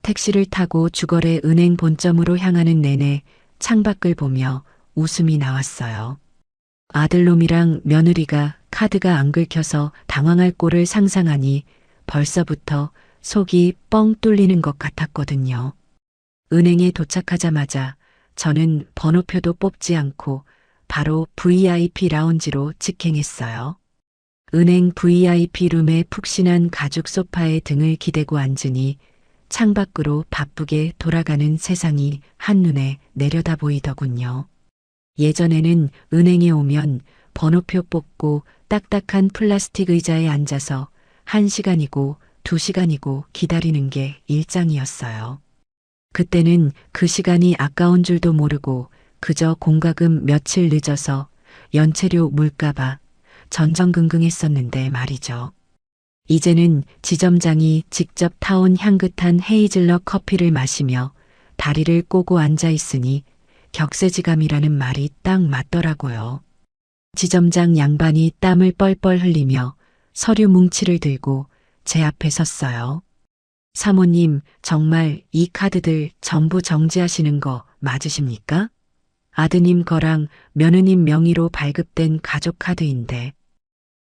택시를 타고 주거래 은행 본점으로 향하는 내내 창밖을 보며 웃음이 나왔어요. 아들놈이랑 며느리가 카드가 안 긁혀서 당황할 꼴을 상상하니 벌써부터 속이 뻥 뚫리는 것 같았거든요. 은행에 도착하자마자 저는 번호표도 뽑지 않고 바로 VIP 라운지로 직행했어요. 은행 VIP 룸의 푹신한 가죽 소파에 등을 기대고 앉으니 창밖으로 바쁘게 돌아가는 세상이 한눈에 내려다 보이더군요. 예전에는 은행에 오면 번호표 뽑고 딱딱한 플라스틱 의자에 앉아서 1시간이고 2시간이고 기다리는 게 일장이었어요. 그때는 그 시간이 아까운 줄도 모르고 그저 공과금 며칠 늦어서 연체료 물까봐 전전긍긍했었는데 말이죠. 이제는 지점장이 직접 타온 향긋한 헤이즐넛 커피를 마시며 다리를 꼬고 앉아 있으니 격세지감이라는 말이 딱 맞더라고요. 지점장 양반이 땀을 뻘뻘 흘리며 서류 뭉치를 들고 제 앞에 섰어요. 사모님, 정말 이 카드들 전부 정지하시는 거 맞으십니까? 아드님 거랑 며느님 명의로 발급된 가족 카드인데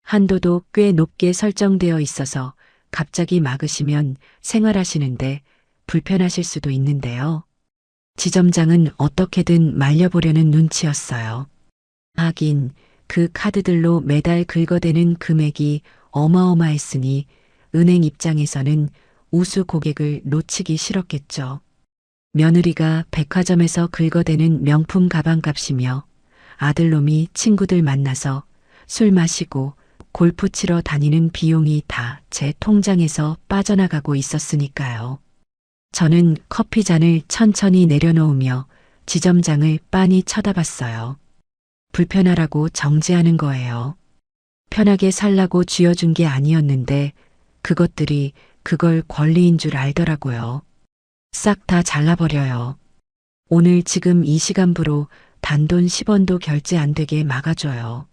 한도도 꽤 높게 설정되어 있어서 갑자기 막으시면 생활하시는데 불편하실 수도 있는데요. 지점장은 어떻게든 말려보려는 눈치였어요. 하긴 그 카드들로 매달 긁어대는 금액이 어마어마했으니 은행 입장에서는 우수 고객을 놓치기 싫었겠죠. 며느리가 백화점에서 긁어대는 명품 가방값이며 아들놈이 친구들 만나서 술 마시고 골프 치러 다니는 비용이 다 제 통장에서 빠져나가고 있었으니까요. 저는 커피잔을 천천히 내려놓으며 지점장을 빤히 쳐다봤어요. 불편하라고 정지하는 거예요. 편하게 살라고 쥐어준 게 아니었는데 그것들이 그걸 권리인 줄 알더라고요. 싹 다 잘라버려요. 오늘 지금 이 시간부로 단돈 10원도 결제 안 되게 막아줘요.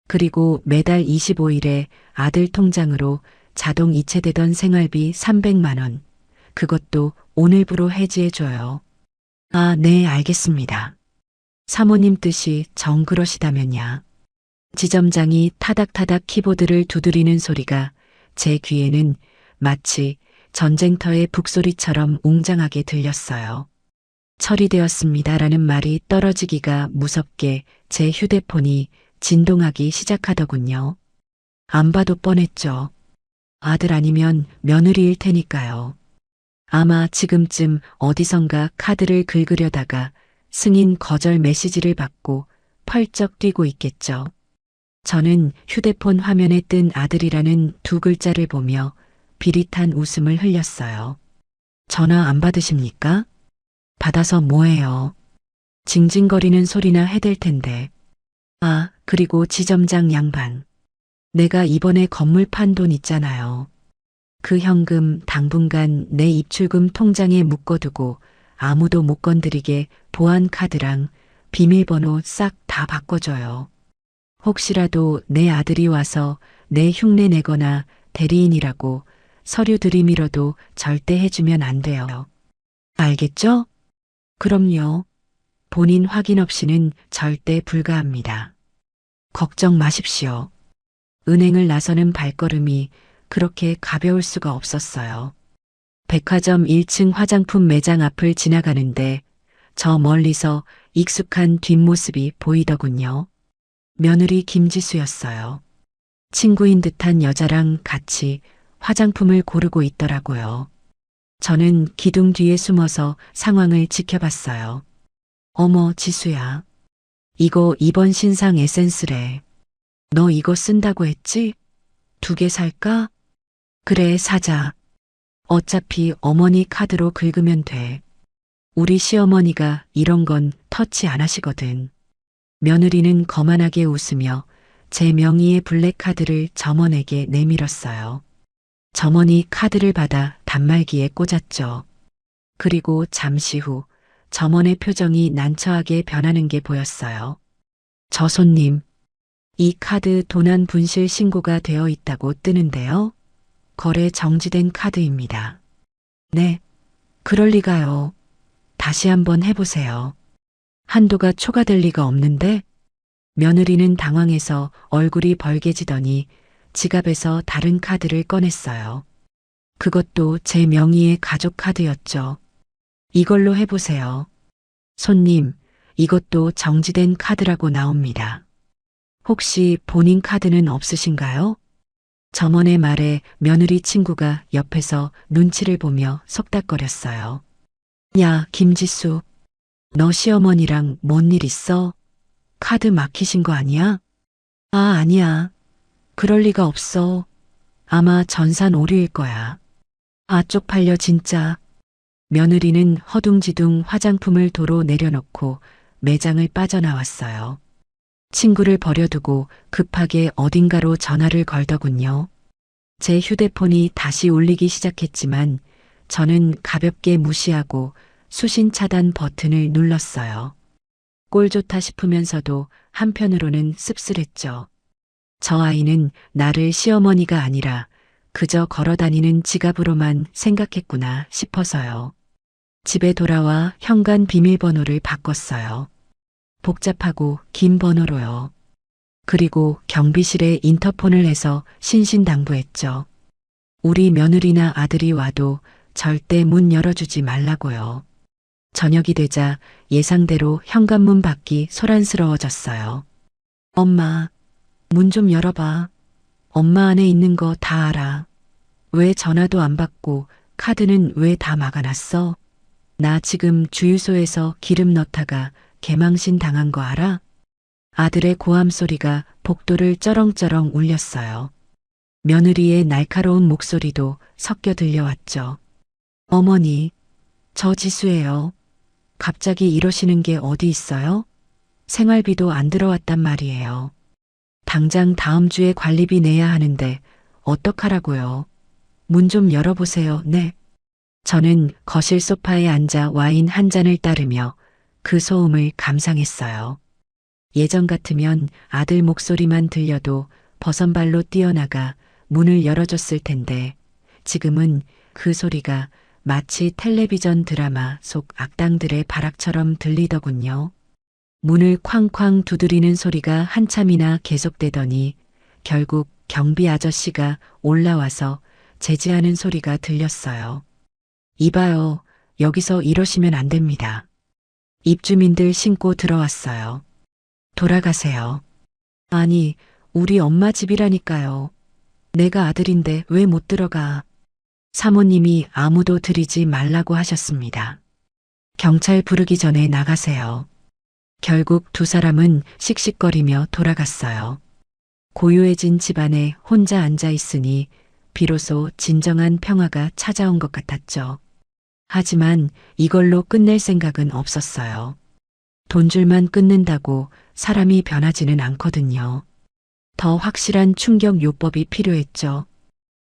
그리고 매달 25일에 아들 통장으로 자동 이체되던 생활비 300만 원. 그것도 오늘부로 해지해줘요. 아, 네, 알겠습니다. 사모님 뜻이 정그러시다면야. 지점장이 타닥타닥 키보드를 두드리는 소리가 제 귀에는 마치 전쟁터의 북소리처럼 웅장하게 들렸어요. 처리되었습니다라는 말이 떨어지기가 무섭게 제 휴대폰이 진동하기 시작하더군요. 안 봐도 뻔했죠. 아들 아니면 며느리일 테니까요. 아마 지금쯤 어디선가 카드를 긁으려다가 승인 거절 메시지를 받고 펄쩍 뛰고 있겠죠. 저는 휴대폰 화면에 뜬 아들이라는 두 글자를 보며 비릿한 웃음을 흘렸어요. 전화 안 받으십니까? 받아서 뭐해요? 징징거리는 소리나 해댈 텐데. 아, 그리고 지점장 양반. 내가 이번에 건물 판 돈 있잖아요. 그 현금 당분간 내 입출금 통장에 묶어두고 아무도 못 건드리게 보안 카드랑 비밀번호 싹 다 바꿔줘요. 혹시라도 내 아들이 와서 내 흉내 내거나 대리인이라고 서류 들이밀어도 절대 해주면 안 돼요. 알겠죠? 그럼요. 본인 확인 없이는 절대 불가합니다. 걱정 마십시오. 은행을 나서는 발걸음이 그렇게 가벼울 수가 없었어요. 백화점 1층 화장품 매장 앞을 지나가는데 저 멀리서 익숙한 뒷모습이 보이더군요. 며느리 김지수였어요. 친구인 듯한 여자랑 같이 화장품을 고르고 있더라고요. 저는 기둥 뒤에 숨어서 상황을 지켜봤어요. 어머, 지수야. 이거 이번 신상 에센스래. 너 이거 쓴다고 했지? 2개 살까? 그래, 사자. 어차피 어머니 카드로 긁으면 돼. 우리 시어머니가 이런 건 터치 안 하시거든. 며느리는 거만하게 웃으며 제 명의의 블랙카드를 점원에게 내밀었어요. 점원이 카드를 받아 단말기에 꽂았죠. 그리고 잠시 후 점원의 표정이 난처하게 변하는 게 보였어요. 저 손님, 이 카드 도난 분실 신고가 되어 있다고 뜨는데요. 거래 정지된 카드입니다. 네, 그럴 리가요. 다시 한번 해보세요. 한도가 초과될 리가 없는데? 며느리는 당황해서 얼굴이 벌개지더니 지갑에서 다른 카드를 꺼냈어요. 그것도 제 명의의 가족 카드였죠. 이걸로 해보세요. 손님, 이것도 정지된 카드라고 나옵니다. 혹시 본인 카드는 없으신가요? 점원의 말에 며느리 친구가 옆에서 눈치를 보며 속닥거렸어요. 야, 김지수. 너 시어머니랑 뭔 일 있어? 카드 막히신 거 아니야? 아, 아니야. 그럴 리가 없어. 아마 전산 오류일 거야. 아, 쪽팔려 진짜. 며느리는 허둥지둥 화장품을 도로 내려놓고 매장을 빠져나왔어요. 친구를 버려두고 급하게 어딘가로 전화를 걸더군요. 제 휴대폰이 다시 울리기 시작했지만 저는 가볍게 무시하고 수신 차단 버튼을 눌렀어요. 꼴 좋다 싶으면서도 한편으로는 씁쓸했죠. 저 아이는 나를 시어머니가 아니라 그저 걸어다니는 지갑으로만 생각했구나 싶어서요. 집에 돌아와 현관 비밀번호를 바꿨어요. 복잡하고 긴 번호로요. 그리고 경비실에 인터폰을 해서 신신당부했죠. 우리 며느리나 아들이 와도 절대 문 열어주지 말라고요. 저녁이 되자 예상대로 현관문 밖이 소란스러워졌어요. 엄마, 문 좀 열어봐. 엄마 안에 있는 거 다 알아. 왜 전화도 안 받고 카드는 왜 다 막아놨어? 나 지금 주유소에서 기름 넣다가 개망신 당한 거 알아? 아들의 고함 소리가 복도를 쩌렁쩌렁 울렸어요. 며느리의 날카로운 목소리도 섞여 들려왔죠. 어머니, 저 지수예요. 갑자기 이러시는 게 어디 있어요? 생활비도 안 들어왔단 말이에요. 당장 다음 주에 관리비 내야 하는데 어떡하라고요? 문 좀 열어보세요. 네. 저는 거실 소파에 앉아 와인 한 잔을 따르며 그 소음을 감상했어요. 예전 같으면 아들 목소리만 들려도 버선발로 뛰어나가 문을 열어줬을 텐데 지금은 그 소리가 마치 텔레비전 드라마 속 악당들의 발악처럼 들리더군요. 문을 쾅쾅 두드리는 소리가 한참이나 계속되더니 결국 경비 아저씨가 올라와서 제지하는 소리가 들렸어요. 이봐요, 여기서 이러시면 안 됩니다. 입주민들 신고 들어왔어요. 돌아가세요. 아니, 우리 엄마 집이라니까요. 내가 아들인데 왜 못 들어가? 사모님이 아무도 들이지 말라고 하셨습니다. 경찰 부르기 전에 나가세요. 결국 두 사람은 씩씩거리며 돌아갔어요. 고요해진 집안에 혼자 앉아 있으니 비로소 진정한 평화가 찾아온 것 같았죠. 하지만 이걸로 끝낼 생각은 없었어요. 돈줄만 끊는다고 사람이 변하지는 않거든요. 더 확실한 충격 요법이 필요했죠.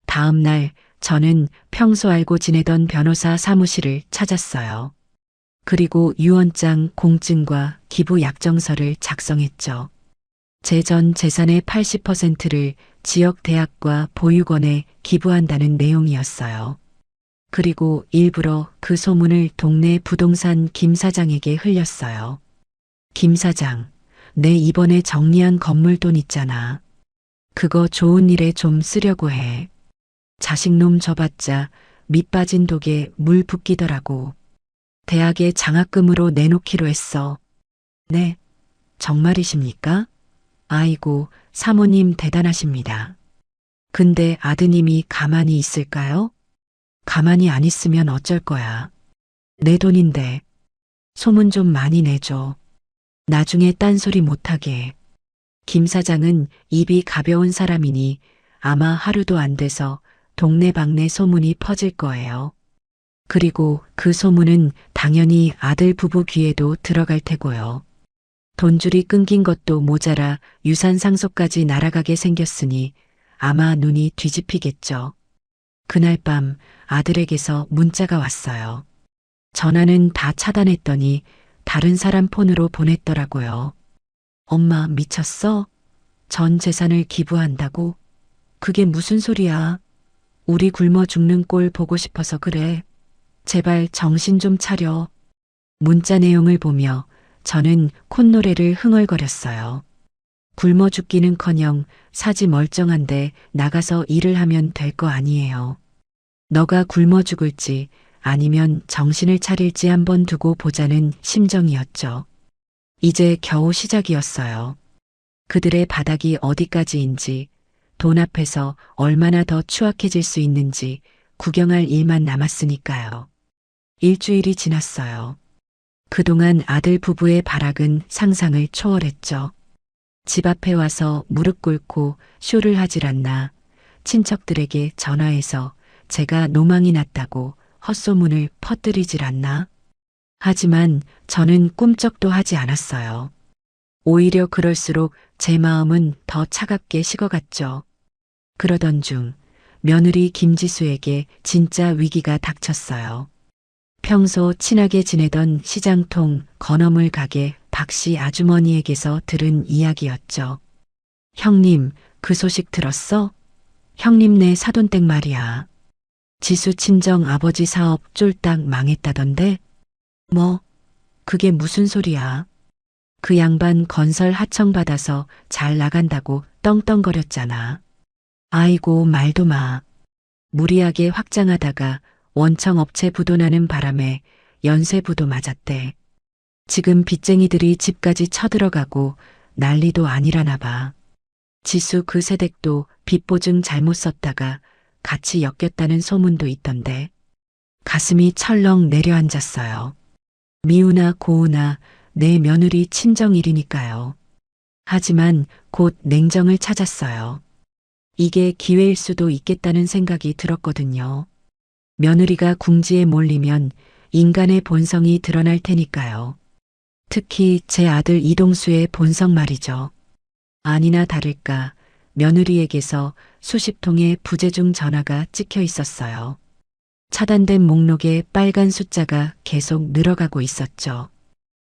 다음 날 저는 평소 알고 지내던 변호사 사무실을 찾았어요. 그리고 유언장 공증과 기부 약정서를 작성했죠. 제 전 재산의 80%를 지역 대학과 보육원에 기부한다는 내용이었어요. 그리고 일부러 그 소문을 동네 부동산 김 사장에게 흘렸어요. 김 사장, 내 이번에 정리한 건물 돈 있잖아. 그거 좋은 일에 좀 쓰려고 해. 자식놈 줘봤자 밑 빠진 독에 물 붓기더라고. 대학에 장학금으로 내놓기로 했어. 네, 정말이십니까? 아이고, 사모님 대단하십니다. 근데 아드님이 가만히 있을까요? 가만히 안 있으면 어쩔 거야. 내 돈인데. 소문 좀 많이 내줘. 나중에 딴소리 못하게. 김 사장은 입이 가벼운 사람이니 아마 하루도 안 돼서 동네방네 소문이 퍼질 거예요. 그리고 그 소문은 당연히 아들 부부 귀에도 들어갈 테고요. 돈줄이 끊긴 것도 모자라 유산 상속까지 날아가게 생겼으니 아마 눈이 뒤집히겠죠. 그날 밤 아들에게서 문자가 왔어요. 전화는 다 차단했더니 다른 사람 폰으로 보냈더라고요. 엄마 미쳤어? 전 재산을 기부한다고? 그게 무슨 소리야? 우리 굶어 죽는 꼴 보고 싶어서 그래. 제발 정신 좀 차려. 문자 내용을 보며 저는 콧노래를 흥얼거렸어요. 굶어 죽기는커녕 사지 멀쩡한데 나가서 일을 하면 될 거 아니에요. 너가 굶어 죽을지 아니면 정신을 차릴지 한번 두고 보자는 심정이었죠. 이제 겨우 시작이었어요. 그들의 바닥이 어디까지인지, 돈 앞에서 얼마나 더 추악해질 수 있는지 구경할 일만 남았으니까요. 일주일이 지났어요. 그동안 아들 부부의 발악은 상상을 초월했죠. 집 앞에 와서 무릎 꿇고 쇼를 하질 않나, 친척들에게 전화해서 제가 노망이 났다고 헛소문을 퍼뜨리질 않나. 하지만 저는 꿈쩍도 하지 않았어요. 오히려 그럴수록 제 마음은 더 차갑게 식어갔죠. 그러던 중 며느리 김지수에게 진짜 위기가 닥쳤어요. 평소 친하게 지내던 시장통 건어물 가게 박씨 아주머니에게서 들은 이야기였죠. 형님, 그 소식 들었어? 형님네 사돈댁 말이야. 지수 친정 아버지 사업 쫄딱 망했다던데? 뭐, 그게 무슨 소리야? 그 양반 건설 하청 받아서 잘 나간다고 떵떵거렸잖아. 아이고 말도 마. 무리하게 확장하다가 원청 업체 부도나는 바람에 연쇄 부도 맞았대. 지금 빚쟁이들이 집까지 쳐들어가고 난리도 아니라나 봐. 지수 그 세댁도 빚 보증 잘못 썼다가 같이 엮였다는 소문도 있던데. 가슴이 철렁 내려앉았어요. 미우나 고우나 내 며느리 친정일이니까요. 하지만 곧 냉정을 찾았어요. 이게 기회일 수도 있겠다는 생각이 들었거든요. 며느리가 궁지에 몰리면 인간의 본성이 드러날 테니까요. 특히 제 아들 이동수의 본성 말이죠. 아니나 다를까 며느리에게서 수십 통의 부재중 전화가 찍혀 있었어요. 차단된 목록에 빨간 숫자가 계속 늘어가고 있었죠.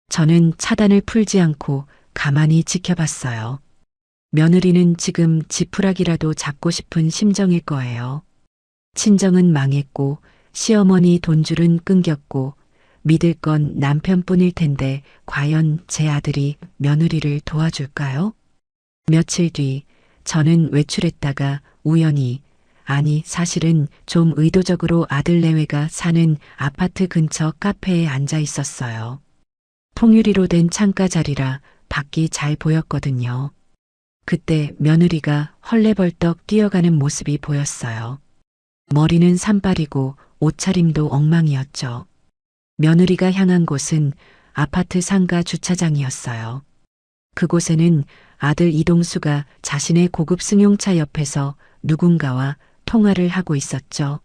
저는 차단을 풀지 않고 가만히 지켜봤어요. 며느리는 지금 지푸라기라도 잡고 싶은 심정일 거예요. 친정은 망했고 시어머니 돈줄은 끊겼고 믿을 건 남편뿐일 텐데 과연 제 아들이 며느리를 도와줄까요? 며칠 뒤 저는 외출했다가 우연히, 아니 사실은 좀 의도적으로 아들 내외가 사는 아파트 근처 카페에 앉아 있었어요. 통유리로 된 창가 자리라 밖이 잘 보였거든요. 그때 며느리가 헐레벌떡 뛰어가는 모습이 보였어요. 머리는 산발이고 옷차림도 엉망이었죠. 며느리가 향한 곳은 아파트 상가 주차장이었어요. 그곳에는 아들 이동수가 자신의 고급 승용차 옆에서 누군가와 통화를 하고 있었죠.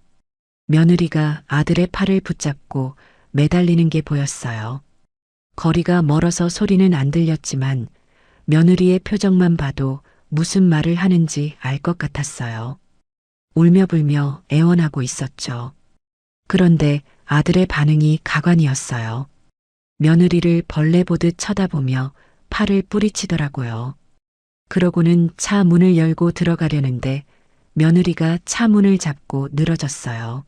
며느리가 아들의 팔을 붙잡고 매달리는 게 보였어요. 거리가 멀어서 소리는 안 들렸지만 며느리의 표정만 봐도 무슨 말을 하는지 알 것 같았어요. 울며불며 애원하고 있었죠. 그런데 아들의 반응이 가관이었어요. 며느리를 벌레 보듯 쳐다보며 팔을 뿌리치더라고요. 그러고는 차 문을 열고 들어가려는데 며느리가 차 문을 잡고 늘어졌어요.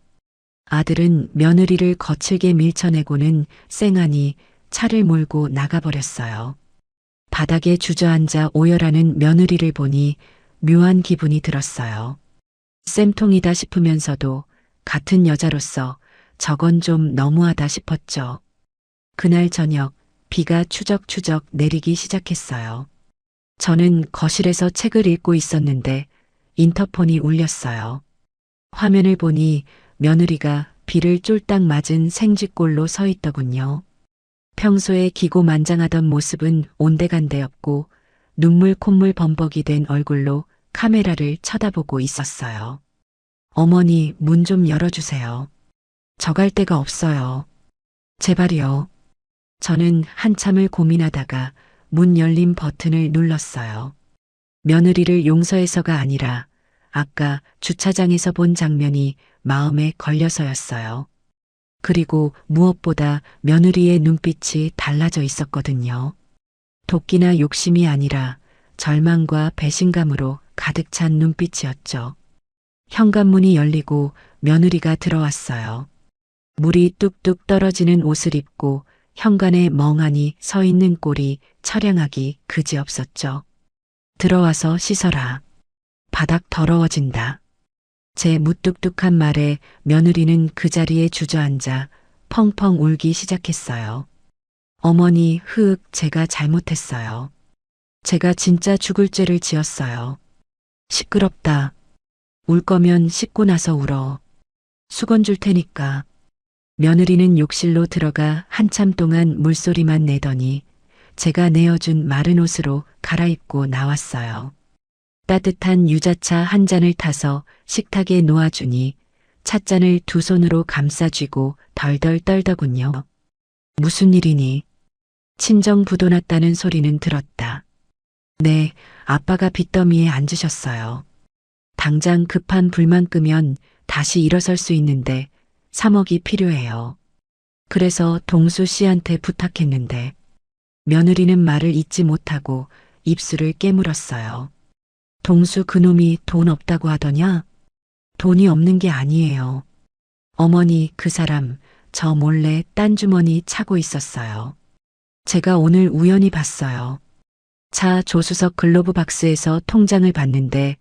아들은 며느리를 거칠게 밀쳐내고는 쌩하니 차를 몰고 나가버렸어요. 바닥에 주저앉아 오열하는 며느리를 보니 묘한 기분이 들었어요. 쌤통이다 싶으면서도 같은 여자로서 저건 좀 너무하다 싶었죠. 그날 저녁 비가 추적추적 내리기 시작했어요. 저는 거실에서 책을 읽고 있었는데 인터폰이 울렸어요. 화면을 보니 며느리가 비를 쫄딱 맞은 생쥐꼴로 서 있더군요. 평소에 기고만장하던 모습은 온데간데 없고 눈물 콧물 범벅이 된 얼굴로 카메라를 쳐다보고 있었어요. 어머니, 문 좀 열어주세요. 저 갈 데가 없어요. 제발이요. 저는 한참을 고민하다가 문 열림 버튼을 눌렀어요. 며느리를 용서해서가 아니라 아까 주차장에서 본 장면이 마음에 걸려서였어요. 그리고 무엇보다 며느리의 눈빛이 달라져 있었거든요. 도끼나 욕심이 아니라 절망과 배신감으로 가득 찬 눈빛이었죠. 현관문이 열리고 며느리가 들어왔어요. 물이 뚝뚝 떨어지는 옷을 입고 현관에 멍하니 서 있는 꼴이 처량하기 그지없었죠. 들어와서 씻어라. 바닥 더러워진다. 제 무뚝뚝한 말에 며느리는 그 자리에 주저앉아 펑펑 울기 시작했어요. 어머니, 제가 잘못했어요. 제가 진짜 죽을 죄를 지었어요. 시끄럽다. 울 거면 씻고 나서 울어. 수건 줄 테니까. 며느리는 욕실로 들어가 한참 동안 물소리만 내더니 제가 내어준 마른 옷으로 갈아입고 나왔어요. 따뜻한 유자차 한 잔을 타서 식탁에 놓아주니 찻잔을 두 손으로 감싸쥐고 덜덜 떨더군요. 무슨 일이니? 친정 부도 났다는 소리는 들었다. 네, 아빠가 빚더미에 앉으셨어요. 당장 급한 불만 끄면 다시 일어설 수 있는데 3억이 필요해요. 그래서 동수 씨한테 부탁했는데 며느리는 말을 잇지 못하고 입술을 깨물었어요. 동수 그놈이 돈 없다고 하더냐? 돈이 없는 게 아니에요. 어머니, 그 사람 저 몰래 딴 주머니 차고 있었어요. 제가 오늘 우연히 봤어요. 차 조수석 글로브 박스에서 통장을 봤는데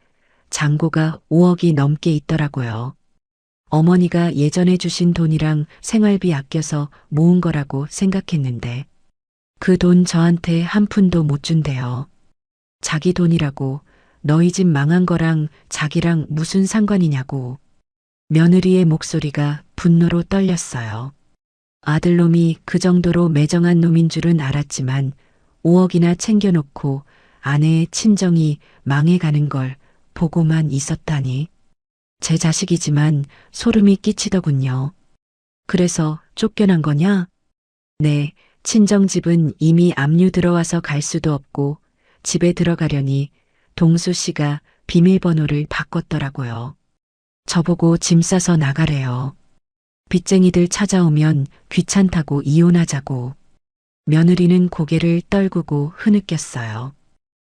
잔고가 5억이 넘게 있더라고요. 어머니가 예전에 주신 돈이랑 생활비 아껴서 모은 거라고 생각했는데 그 돈 저한테 한 푼도 못 준대요. 자기 돈이라고 너희 집 망한 거랑 자기랑 무슨 상관이냐고. 며느리의 목소리가 분노로 떨렸어요. 아들놈이 그 정도로 매정한 놈인 줄은 알았지만 5억이나 챙겨놓고 아내의 친정이 망해가는 걸 보고만 있었다니. 제 자식이지만 소름이 끼치더군요. 그래서 쫓겨난 거냐? 네, 친정집은 이미 압류 들어와서 갈 수도 없고 집에 들어가려니 동수 씨가 비밀번호를 바꿨더라고요. 저보고 짐 싸서 나가래요. 빚쟁이들 찾아오면 귀찮다고 이혼하자고. 며느리는 고개를 떨구고 흐느꼈어요.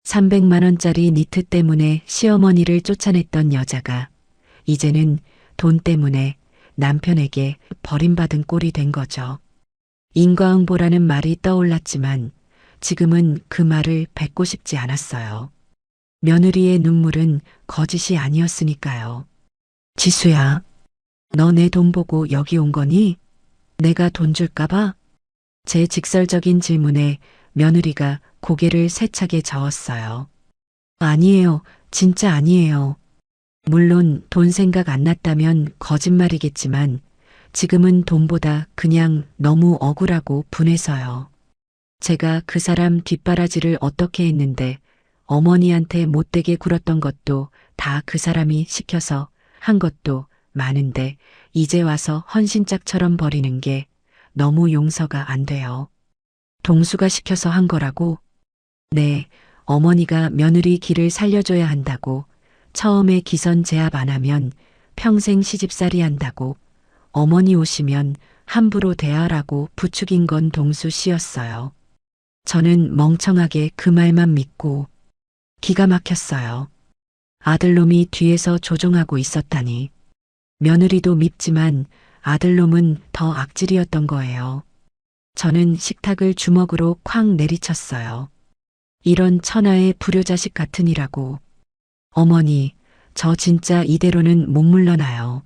300만 원짜리 니트 때문에 시어머니를 쫓아냈던 여자가 이제는 돈 때문에 남편에게 버림받은 꼴이 된 거죠. 인과응보라는 말이 떠올랐지만 지금은 그 말을 뱉고 싶지 않았어요. 며느리의 눈물은 거짓이 아니었으니까요. 지수야, 너 내 돈 보고 여기 온 거니? 내가 돈 줄까봐? 제 직설적인 질문에 며느리가 고개를 세차게 저었어요. 아니에요. 진짜 아니에요. 물론 돈 생각 안 났다면 거짓말이겠지만 지금은 돈보다 그냥 너무 억울하고 분해서요. 제가 그 사람 뒷바라지를 어떻게 했는데 어머니한테 못되게 굴었던 것도 다 그 사람이 시켜서 한 것도 많은데 이제 와서 헌신짝처럼 버리는 게 너무 용서가 안 돼요. 동수가 시켜서 한 거라고? 네, 어머니가 며느리 길을 살려줘야 한다고 처음에 기선 제압 안 하면 평생 시집살이 한다고 어머니 오시면 함부로 대하라고 부추긴 건 동수 씨였어요. 저는 멍청하게 그 말만 믿고 기가 막혔어요. 아들놈이 뒤에서 조종하고 있었다니. 며느리도 밉지만 아들놈은 더 악질이었던 거예요. 저는 식탁을 주먹으로 쾅 내리쳤어요. 이런 천하의 불효자식 같으니라고. 어머니, 저 진짜 이대로는 못 물러나요.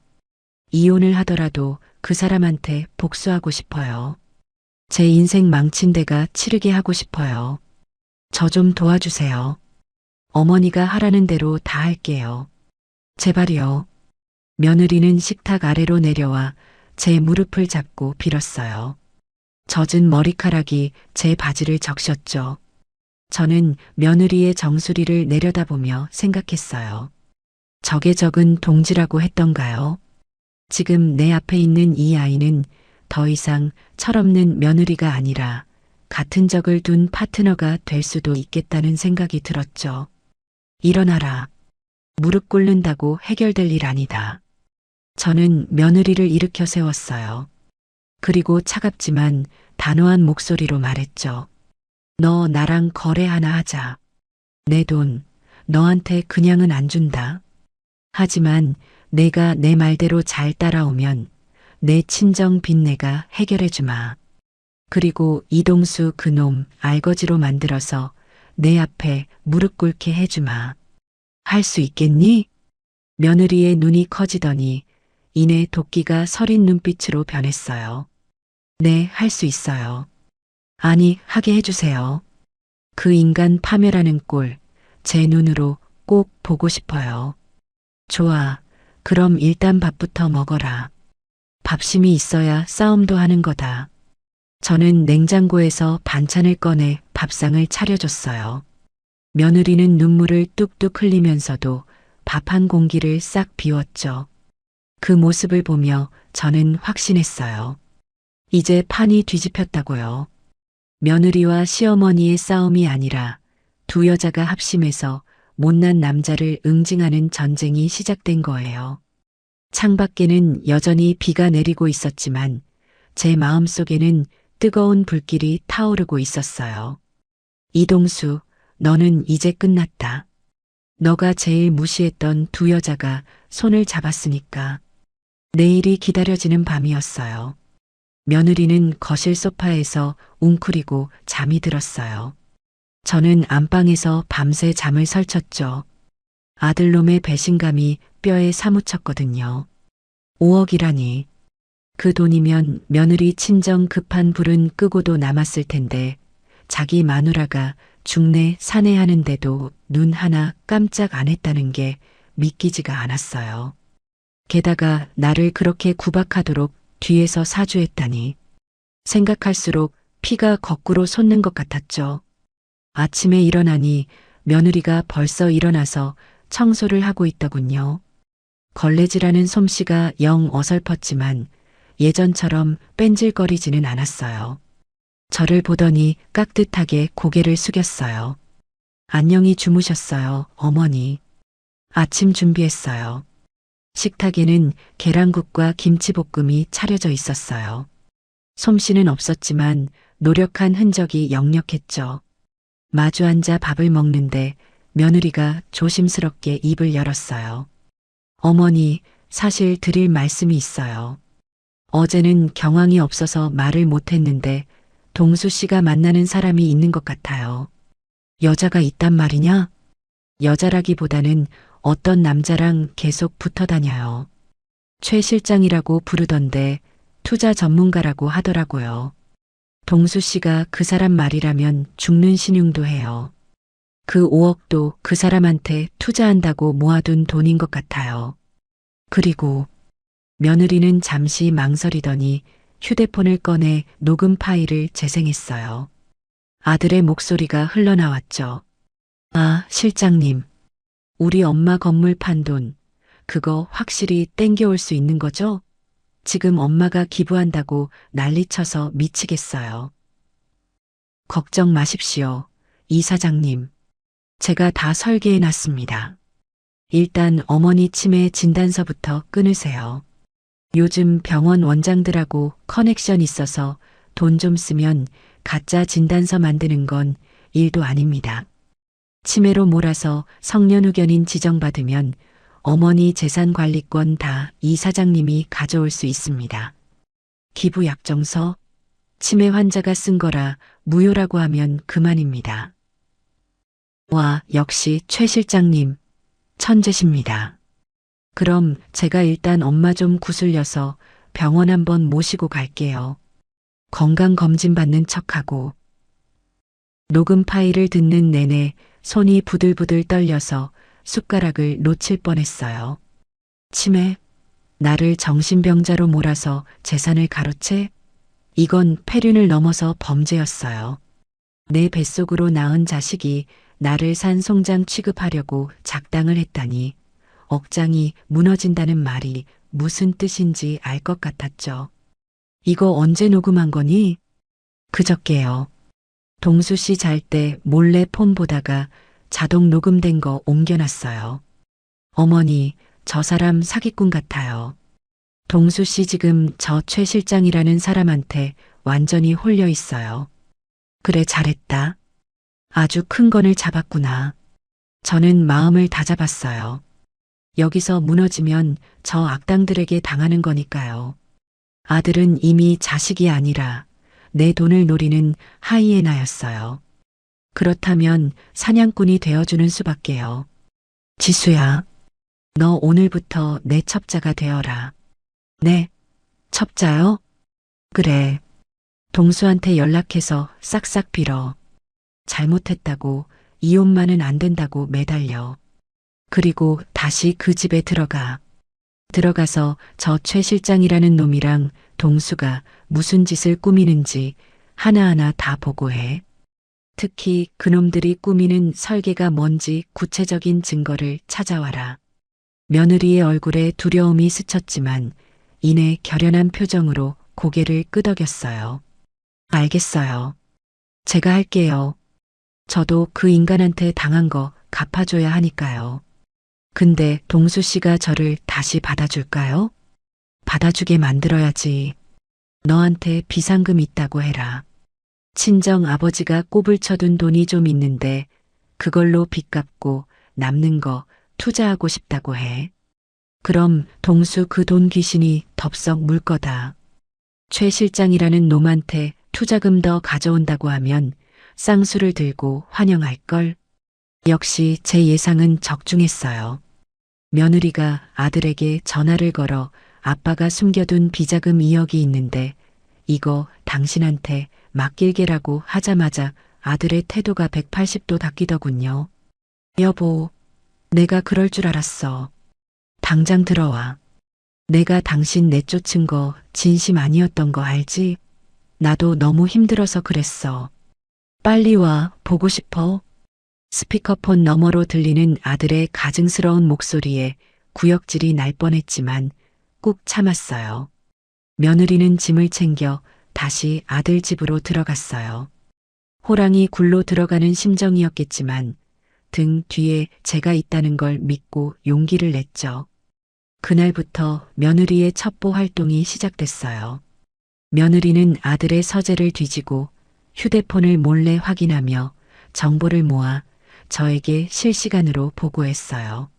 이혼을 하더라도 그 사람한테 복수하고 싶어요. 제 인생 망친 데가 치르게 하고 싶어요. 저 좀 도와주세요. 어머니가 하라는 대로 다 할게요. 제발요. 며느리는 식탁 아래로 내려와 제 무릎을 잡고 빌었어요. 젖은 머리카락이 제 바지를 적셨죠. 저는 며느리의 정수리를 내려다보며 생각했어요. 적의 적은 동지라고 했던가요? 지금 내 앞에 있는 이 아이는 더 이상 철없는 며느리가 아니라 같은 적을 둔 파트너가 될 수도 있겠다는 생각이 들었죠. 일어나라. 무릎 꿇는다고 해결될 일 아니다. 저는 며느리를 일으켜 세웠어요. 그리고 차갑지만 단호한 목소리로 말했죠. 너 나랑 거래 하나 하자. 내 돈 너한테 그냥은 안 준다. 하지만 내가 내 말대로 잘 따라오면 내 친정 빚 내가 해결해 주마. 그리고 이동수 그놈 알거지로 만들어서 내 앞에 무릎 꿇게 해주마. 할 수 있겠니? 며느리의 눈이 커지더니 이내 도끼가 서린 눈빛으로 변했어요. 네, 할 수 있어요. 아니, 하게 해주세요. 그 인간 파멸하는 꼴, 제 눈으로 꼭 보고 싶어요. 좋아. 그럼 일단 밥부터 먹어라. 밥심이 있어야 싸움도 하는 거다. 저는 냉장고에서 반찬을 꺼내 밥상을 차려줬어요. 며느리는 눈물을 뚝뚝 흘리면서도 밥 한 공기를 싹 비웠죠. 그 모습을 보며 저는 확신했어요. 이제 판이 뒤집혔다고요. 며느리와 시어머니의 싸움이 아니라 두 여자가 합심해서 못난 남자를 응징하는 전쟁이 시작된 거예요. 창밖에는 여전히 비가 내리고 있었지만 제 마음속에는 뜨거운 불길이 타오르고 있었어요. 이동수, 너는 이제 끝났다. 너가 제일 무시했던 두 여자가 손을 잡았으니까. 내일이 기다려지는 밤이었어요. 며느리는 거실 소파에서 웅크리고 잠이 들었어요. 저는 안방에서 밤새 잠을 설쳤죠. 아들놈의 배신감이 뼈에 사무쳤거든요. 5억이라니. 그 돈이면 며느리 친정 급한 불은 끄고도 남았을 텐데 자기 마누라가 중내 사내하는데도 눈 하나 깜짝 안 했다는 게 믿기지가 않았어요. 게다가 나를 그렇게 구박하도록 뒤에서 사주했다니. 생각할수록 피가 거꾸로 솟는 것 같았죠. 아침에 일어나니 며느리가 벌써 일어나서 청소를 하고 있더군요. 걸레질하는 솜씨가 영 어설펐지만 예전처럼 뺀질거리지는 않았어요. 저를 보더니 깍듯하게 고개를 숙였어요. 안녕히 주무셨어요, 어머니. 아침 준비했어요. 식탁에는 계란국과 김치볶음이 차려져 있었어요. 솜씨는 없었지만 노력한 흔적이 역력했죠. 마주 앉아 밥을 먹는데 며느리가 조심스럽게 입을 열었어요. 어머니, 사실 드릴 말씀이 있어요. 어제는 경황이 없어서 말을 못했는데 동수 씨가 만나는 사람이 있는 것 같아요. 여자가 있단 말이냐? 여자라기보다는 어떤 남자랑 계속 붙어 다녀요. 최 실장이라고 부르던데 투자 전문가라고 하더라고요. 동수 씨가 그 사람 말이라면 죽는 신용도 해요. 그 5억도 그 사람한테 투자한다고 모아둔 돈인 것 같아요. 그리고 며느리는 잠시 망설이더니 휴대폰을 꺼내 녹음 파일을 재생했어요. 아들의 목소리가 흘러나왔죠. 아, 실장님. 우리 엄마 건물 판 돈, 그거 확실히 땡겨올 수 있는 거죠? 지금 엄마가 기부한다고 난리쳐서 미치겠어요. 걱정 마십시오, 이사장님. 제가 다 설계해 놨습니다. 일단 어머니 치매 진단서부터 끊으세요. 요즘 병원 원장들하고 커넥션 있어서 돈 좀 쓰면 가짜 진단서 만드는 건 일도 아닙니다. 치매로 몰아서 성년후견인 지정받으면 어머니 재산관리권 다 이사장님이 가져올 수 있습니다. 기부약정서, 치매 환자가 쓴 거라 무효라고 하면 그만입니다. 와, 역시 최 실장님, 천재십니다. 그럼 제가 일단 엄마 좀 구슬려서 병원 한번 모시고 갈게요. 건강검진 받는 척하고. 녹음 파일을 듣는 내내 손이 부들부들 떨려서 숟가락을 놓칠 뻔했어요. 치매, 나를 정신병자로 몰아서 재산을 가로채? 이건 폐륜을 넘어서 범죄였어요. 내 뱃속으로 낳은 자식이 나를 산송장 취급하려고 작당을 했다니 억장이 무너진다는 말이 무슨 뜻인지 알 것 같았죠. 이거 언제 녹음한 거니? 그저께요. 동수 씨 잘 때 몰래 폰 보다가 자동 녹음된 거 옮겨놨어요. 어머니, 저 사람 사기꾼 같아요. 동수 씨 지금 저 최 실장이라는 사람한테 완전히 홀려 있어요. 그래, 잘했다. 아주 큰 건을 잡았구나. 저는 마음을 다잡았어요. 여기서 무너지면 저 악당들에게 당하는 거니까요. 아들은 이미 자식이 아니라 내 돈을 노리는 하이에나였어요. 그렇다면 사냥꾼이 되어주는 수밖에요. 지수야, 너 오늘부터 내 첩자가 되어라. 네, 첩자요? 그래. 동수한테 연락해서 싹싹 빌어. 잘못했다고, 이혼만은 안 된다고 매달려. 그리고 다시 그 집에 들어가. 들어가서 저 최 실장이라는 놈이랑 동수가 무슨 짓을 꾸미는지 하나하나 다 보고해. 특히 그놈들이 꾸미는 설계가 뭔지 구체적인 증거를 찾아와라. 며느리의 얼굴에 두려움이 스쳤지만 이내 결연한 표정으로 고개를 끄덕였어요. 알겠어요. 제가 할게요. 저도 그 인간한테 당한 거 갚아줘야 하니까요. 근데 동수 씨가 저를 다시 받아줄까요? 받아주게 만들어야지. 너한테 비상금 있다고 해라. 친정 아버지가 꼽을 쳐둔 돈이 좀 있는데 그걸로 빚 갚고 남는 거 투자하고 싶다고 해. 그럼 동수 그 돈 귀신이 덥석 물 거다. 최 실장이라는 놈한테 투자금 더 가져온다고 하면 쌍수를 들고 환영할걸. 역시 제 예상은 적중했어요. 며느리가 아들에게 전화를 걸어 아빠가 숨겨둔 비자금 2억이 있는데 이거 당신한테 맡길게라고 하자마자 아들의 태도가 180도 바뀌더군요. 여보, 내가 그럴 줄 알았어. 당장 들어와. 내가 당신 내쫓은 거 진심 아니었던 거 알지? 나도 너무 힘들어서 그랬어. 빨리 와, 보고 싶어. 스피커폰 너머로 들리는 아들의 가증스러운 목소리에 구역질이 날 뻔했지만 꾹 참았어요. 며느리는 짐을 챙겨 다시 아들 집으로 들어갔어요. 호랑이 굴로 들어가는 심정이었겠지만 등 뒤에 제가 있다는 걸 믿고 용기를 냈죠. 그날부터 며느리의 첩보 활동이 시작됐어요. 며느리는 아들의 서재를 뒤지고 휴대폰을 몰래 확인하며 정보를 모아 저에게 실시간으로 보고했어요.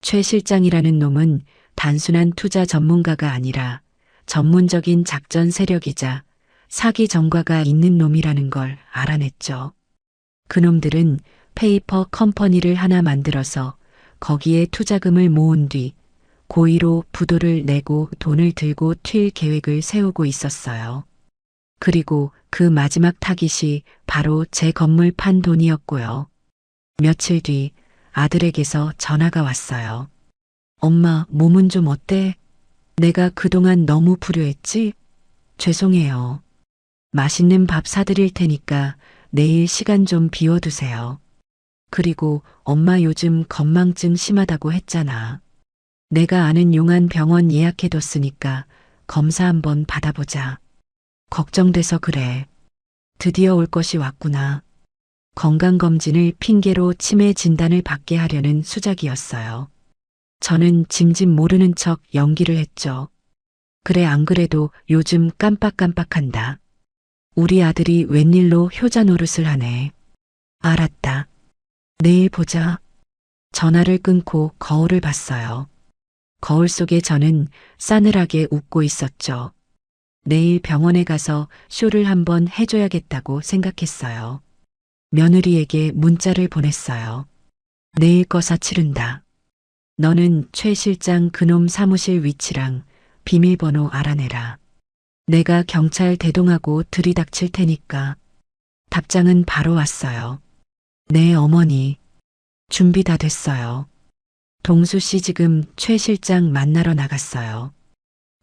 최 실장이라는 놈은 단순한 투자 전문가가 아니라 전문적인 작전 세력이자 사기 전과가 있는 놈이라는 걸 알아냈죠. 그놈들은 페이퍼 컴퍼니를 하나 만들어서 거기에 투자금을 모은 뒤 고의로 부도를 내고 돈을 들고 튈 계획을 세우고 있었어요. 그리고 그 마지막 타깃이 바로 제 건물 판 돈이었고요. 며칠 뒤 아들에게서 전화가 왔어요. 엄마, 몸은 좀 어때? 내가 그동안 너무 불효했지? 죄송해요. 맛있는 밥 사드릴 테니까 내일 시간 좀 비워두세요. 그리고 엄마 요즘 건망증 심하다고 했잖아. 내가 아는 용한 병원 예약해뒀으니까 검사 한번 받아보자. 걱정돼서 그래. 드디어 올 것이 왔구나. 건강검진을 핑계로 치매 진단을 받게 하려는 수작이었어요. 저는 짐짓 모르는 척 연기를 했죠. 그래, 안 그래도 요즘 깜빡깜빡한다. 우리 아들이 웬일로 효자 노릇을 하네. 알았다. 내일 보자. 전화를 끊고 거울을 봤어요. 거울 속에 저는 싸늘하게 웃고 있었죠. 내일 병원에 가서 쇼를 한번 해줘야겠다고 생각했어요. 며느리에게 문자를 보냈어요. 내일 거사 치른다. 너는 최 실장 그놈 사무실 위치랑 비밀번호 알아내라. 내가 경찰 대동하고 들이닥칠 테니까. 답장은 바로 왔어요. 네, 어머니. 준비 다 됐어요. 동수 씨 지금 최 실장 만나러 나갔어요.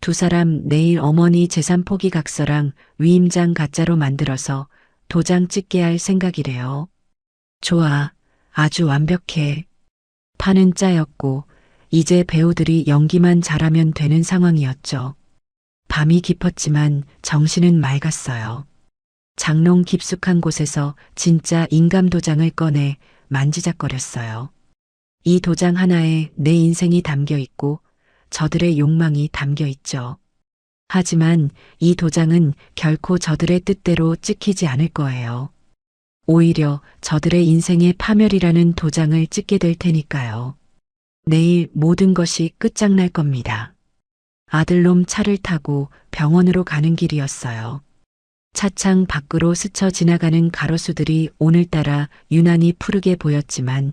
두 사람 내일 어머니 재산 포기 각서랑 위임장 가짜로 만들어서 도장 찍게 할 생각이래요. 좋아. 아주 완벽해. 판은 짜였고 이제 배우들이 연기만 잘하면 되는 상황이었죠. 밤이 깊었지만 정신은 맑았어요. 장롱 깊숙한 곳에서 진짜 인감도장을 꺼내 만지작거렸어요. 이 도장 하나에 내 인생이 담겨 있고 저들의 욕망이 담겨 있죠. 하지만 이 도장은 결코 저들의 뜻대로 찍히지 않을 거예요. 오히려 저들의 인생의 파멸이라는 도장을 찍게 될 테니까요. 내일 모든 것이 끝장날 겁니다. 아들놈 차를 타고 병원으로 가는 길이었어요. 차창 밖으로 스쳐 지나가는 가로수들이 오늘따라 유난히 푸르게 보였지만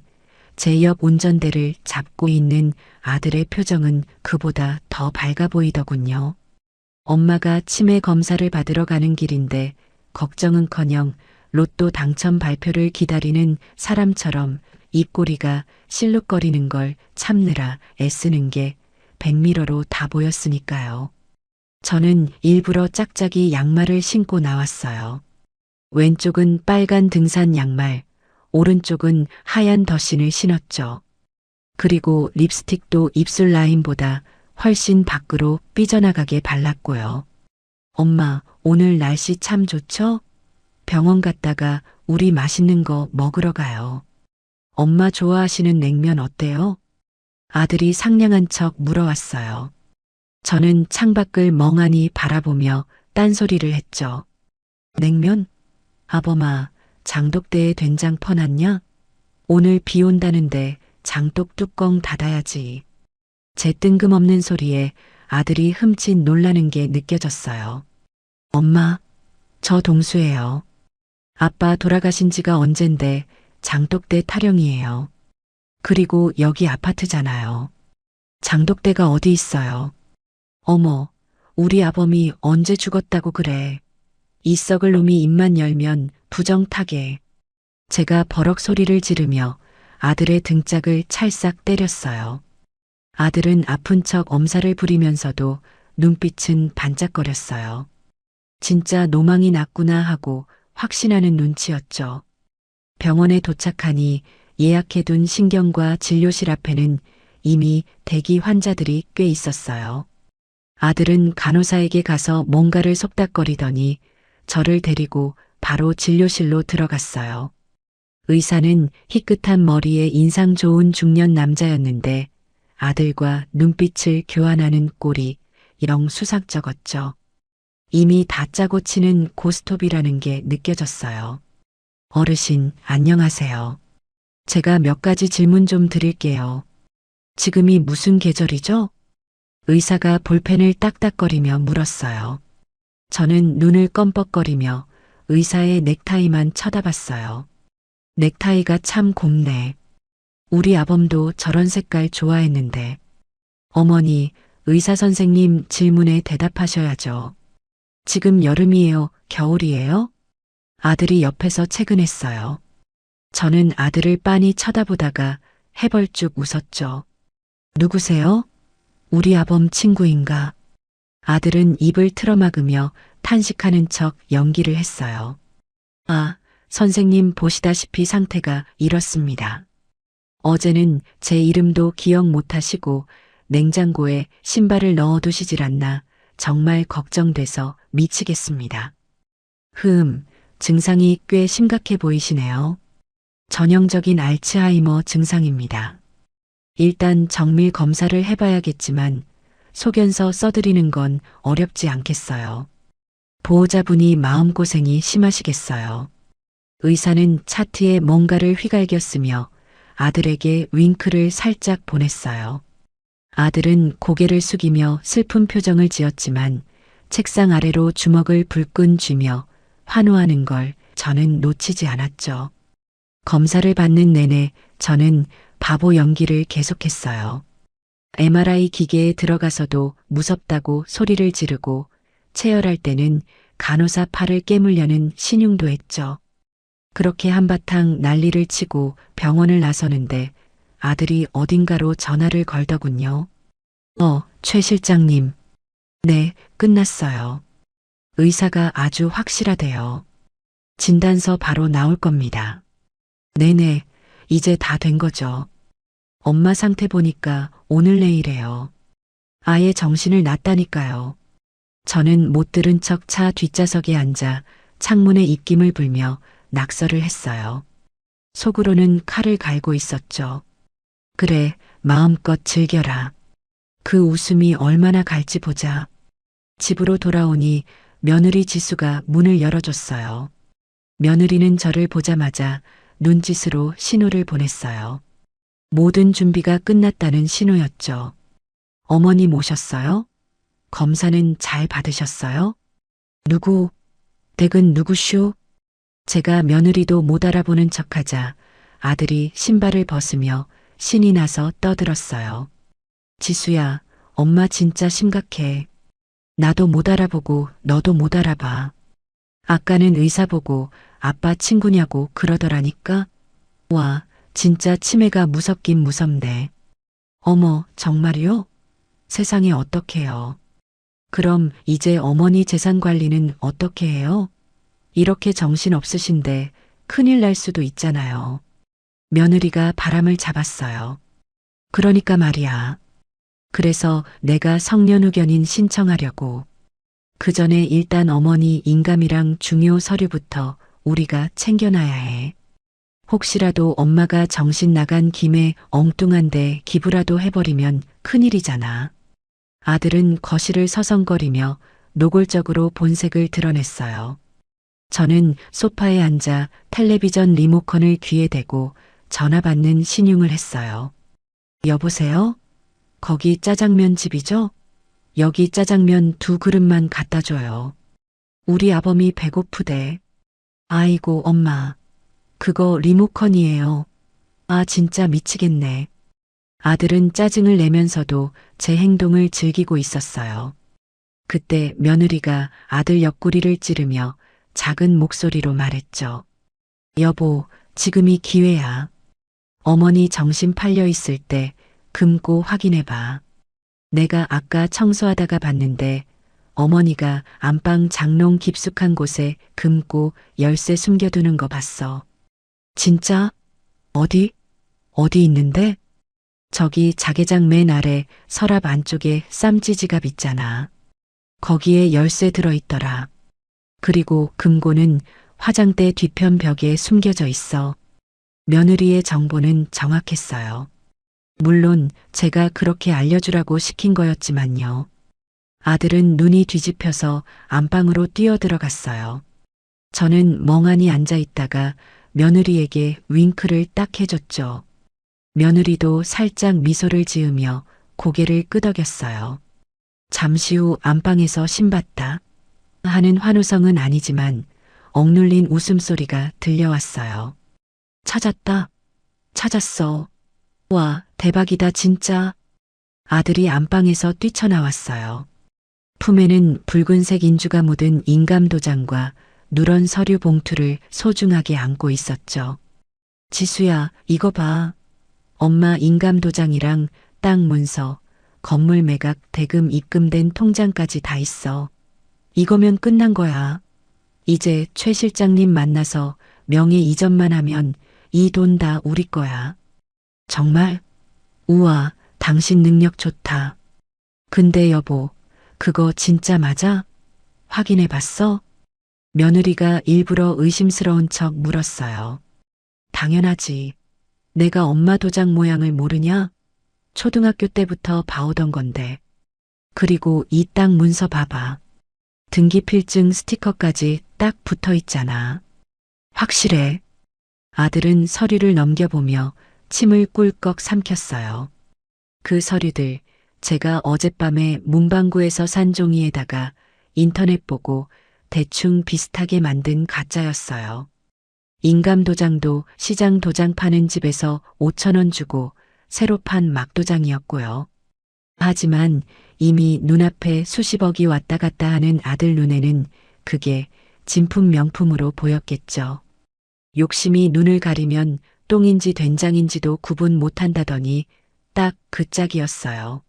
제 옆 운전대를 잡고 있는 아들의 표정은 그보다 더 밝아 보이더군요. 엄마가 치매 검사를 받으러 가는 길인데 걱정은커녕 로또 당첨 발표를 기다리는 사람처럼 입꼬리가 실룩거리는 걸 참느라 애쓰는 게 백미러로 다 보였으니까요. 저는 일부러 짝짝이 양말을 신고 나왔어요. 왼쪽은 빨간 등산 양말, 오른쪽은 하얀 덧신을 신었죠. 그리고 립스틱도 입술 라인보다 훨씬 밖으로 삐져나가게 발랐고요. 엄마, 오늘 날씨 참 좋죠? 병원 갔다가 우리 맛있는 거 먹으러 가요. 엄마 좋아하시는 냉면 어때요? 아들이 상냥한 척 물어왔어요. 저는 창밖을 멍하니 바라보며 딴소리를 했죠. 냉면? 아범아, 장독대에 된장 퍼놨냐? 오늘 비 온다는데 장독 뚜껑 닫아야지. 제 뜬금없는 소리에 아들이 흠칫 놀라는 게 느껴졌어요. 엄마, 저 동수예요. 아빠 돌아가신 지가 언젠데 장독대 타령이에요. 그리고 여기 아파트잖아요. 장독대가 어디 있어요? 어머, 우리 아범이 언제 죽었다고 그래. 이 썩을 놈이 입만 열면 부정타게. 제가 버럭 소리를 지르며 아들의 등짝을 찰싹 때렸어요. 아들은 아픈 척 엄살을 부리면서도 눈빛은 반짝거렸어요. 진짜 노망이 났구나 하고 확신하는 눈치였죠. 병원에 도착하니 예약해둔 신경과 진료실 앞에는 이미 대기 환자들이 꽤 있었어요. 아들은 간호사에게 가서 뭔가를 속닥거리더니 저를 데리고 바로 진료실로 들어갔어요. 의사는 희끗한 머리에 인상 좋은 중년 남자였는데 아들과 눈빛을 교환하는 꼴이 영 수상쩍었죠. 이미 다 짜고 치는 고스톱이라는 게 느껴졌어요. 어르신, 안녕하세요. 제가 몇 가지 질문 좀 드릴게요. 지금이 무슨 계절이죠? 의사가 볼펜을 딱딱거리며 물었어요. 저는 눈을 껌뻑거리며 의사의 넥타이만 쳐다봤어요. 넥타이가 참 곱네. 우리 아범도 저런 색깔 좋아했는데. 어머니, 의사 선생님 질문에 대답하셔야죠. 지금 여름이에요? 겨울이에요? 아들이 옆에서 채근했어요. 저는 아들을 빤히 쳐다보다가 해벌쭉 웃었죠. 누구세요? 우리 아범 친구인가? 아들은 입을 틀어막으며 탄식하는 척 연기를 했어요. 아, 선생님 보시다시피 상태가 이렇습니다. 어제는 제 이름도 기억 못하시고 냉장고에 신발을 넣어두시질 않나 정말 걱정돼서 미치겠습니다. 증상이 꽤 심각해 보이시네요. 전형적인 알츠하이머 증상입니다. 일단 정밀 검사를 해봐야겠지만 소견서 써드리는 건 어렵지 않겠어요. 보호자분이 마음고생이 심하시겠어요. 의사는 차트에 뭔가를 휘갈겼으며 아들에게 윙크를 살짝 보냈어요. 아들은 고개를 숙이며 슬픈 표정을 지었지만 책상 아래로 주먹을 불끈 쥐며 환호하는 걸 저는 놓치지 않았죠. 검사를 받는 내내 저는 바보 연기를 계속했어요. MRI 기계에 들어가서도 무섭다고 소리를 지르고 체열할 때는 간호사 팔을 깨물려는 신용도 했죠. 그렇게 한바탕 난리를 치고 병원을 나서는데 아들이 어딘가로 전화를 걸더군요. 최 실장님. 네, 끝났어요. 의사가 아주 확실하대요. 진단서 바로 나올 겁니다. 네네, 이제 다 된 거죠. 엄마 상태 보니까 오늘 내일이에요. 아예 정신을 놨다니까요. 저는 못 들은 척 차 뒷좌석에 앉아 창문에 입김을 불며 낙서를 했어요. 속으로는 칼을 갈고 있었죠. 그래, 마음껏 즐겨라. 그 웃음이 얼마나 갈지 보자. 집으로 돌아오니 며느리 지수가 문을 열어줬어요. 며느리는 저를 보자마자 눈짓으로 신호를 보냈어요. 모든 준비가 끝났다는 신호였죠. 어머님 오셨어요? 검사는 잘 받으셨어요? 댁은 누구쇼? 제가 며느리도 못 알아보는 척하자 아들이 신발을 벗으며 신이 나서 떠들었어요. 지수야, 엄마 진짜 심각해. 나도 못 알아보고 너도 못 알아봐. 아까는 의사 보고 아빠 친구냐고 그러더라니까. 와, 진짜 치매가 무섭긴 무섭네. 어머, 정말이요? 세상에 어떡해요. 그럼 이제 어머니 재산 관리는 어떻게 해요? 이렇게 정신 없으신데 큰일 날 수도 있잖아요. 며느리가 바람을 잡았어요. 그러니까 말이야. 그래서 내가 성년후견인 신청하려고. 그 전에 일단 어머니 인감이랑 중요 서류부터 우리가 챙겨놔야 해. 혹시라도 엄마가 정신 나간 김에 엉뚱한데 기부라도 해버리면 큰일이잖아. 아들은 거실을 서성거리며 노골적으로 본색을 드러냈어요. 저는 소파에 앉아 텔레비전 리모컨을 귀에 대고 전화 받는 신용을 했어요. 여보세요? 거기 짜장면 집이죠? 여기 짜장면 2그릇만 갖다 줘요. 우리 아범이 배고프대. 아이고, 엄마. 그거 리모컨이에요. 아, 진짜 미치겠네. 아들은 짜증을 내면서도 제 행동을 즐기고 있었어요. 그때 며느리가 아들 옆구리를 찌르며 작은 목소리로 말했죠. 여보, 지금이 기회야. 어머니 정신 팔려 있을 때 금고 확인해봐. 내가 아까 청소하다가 봤는데 어머니가 안방 장롱 깊숙한 곳에 금고 열쇠 숨겨두는 거 봤어. 진짜? 어디 있는데? 저기 자개장 맨 아래 서랍 안쪽에 쌈지 지갑 있잖아. 거기에 열쇠 들어있더라. 그리고 금고는 화장대 뒤편 벽에 숨겨져 있어. 며느리의 정보는 정확했어요. 물론 제가 그렇게 알려주라고 시킨 거였지만요. 아들은 눈이 뒤집혀서 안방으로 뛰어들어갔어요. 저는 멍하니 앉아 있다가 며느리에게 윙크를 딱 해줬죠. 며느리도 살짝 미소를 지으며 고개를 끄덕였어요. 잠시 후 안방에서 신봤다 하는 환호성은 아니지만 억눌린 웃음소리가 들려왔어요. 찾았다. 찾았어. 와, 대박이다 진짜. 아들이 안방에서 뛰쳐나왔어요. 품에는 붉은색 인주가 묻은 인감도장과 누런 서류 봉투를 소중하게 안고 있었죠. 지수야, 이거 봐. 엄마 인감도장이랑 땅 문서, 건물 매각 대금 입금된 통장까지 다 있어. 이거면 끝난 거야. 이제 최 실장님 만나서 명예 이전만 하면 이 돈 다 우리 거야. 정말? 우와, 당신 능력 좋다. 근데 여보, 그거 진짜 맞아? 확인해 봤어? 며느리가 일부러 의심스러운 척 물었어요. 당연하지. 내가 엄마 도장 모양을 모르냐? 초등학교 때부터 봐오던 건데. 그리고 이 땅 문서 봐봐. 등기필증 스티커까지 딱 붙어 있잖아. 확실해. 아들은 서류를 넘겨보며 침을 꿀꺽 삼켰어요. 그 서류들 제가 어젯밤에 문방구에서 산 종이에다가 인터넷 보고 대충 비슷하게 만든 가짜였어요. 인감도장도 시장 도장 파는 집에서 5,000원 주고 새로 판 막도장이었고요. 하지만 이미 눈앞에 수십억이 왔다 갔다 하는 아들 눈에는 그게 진품 명품으로 보였겠죠. 욕심이 눈을 가리면 똥인지 된장인지도 구분 못한다더니 딱 그 짝이었어요.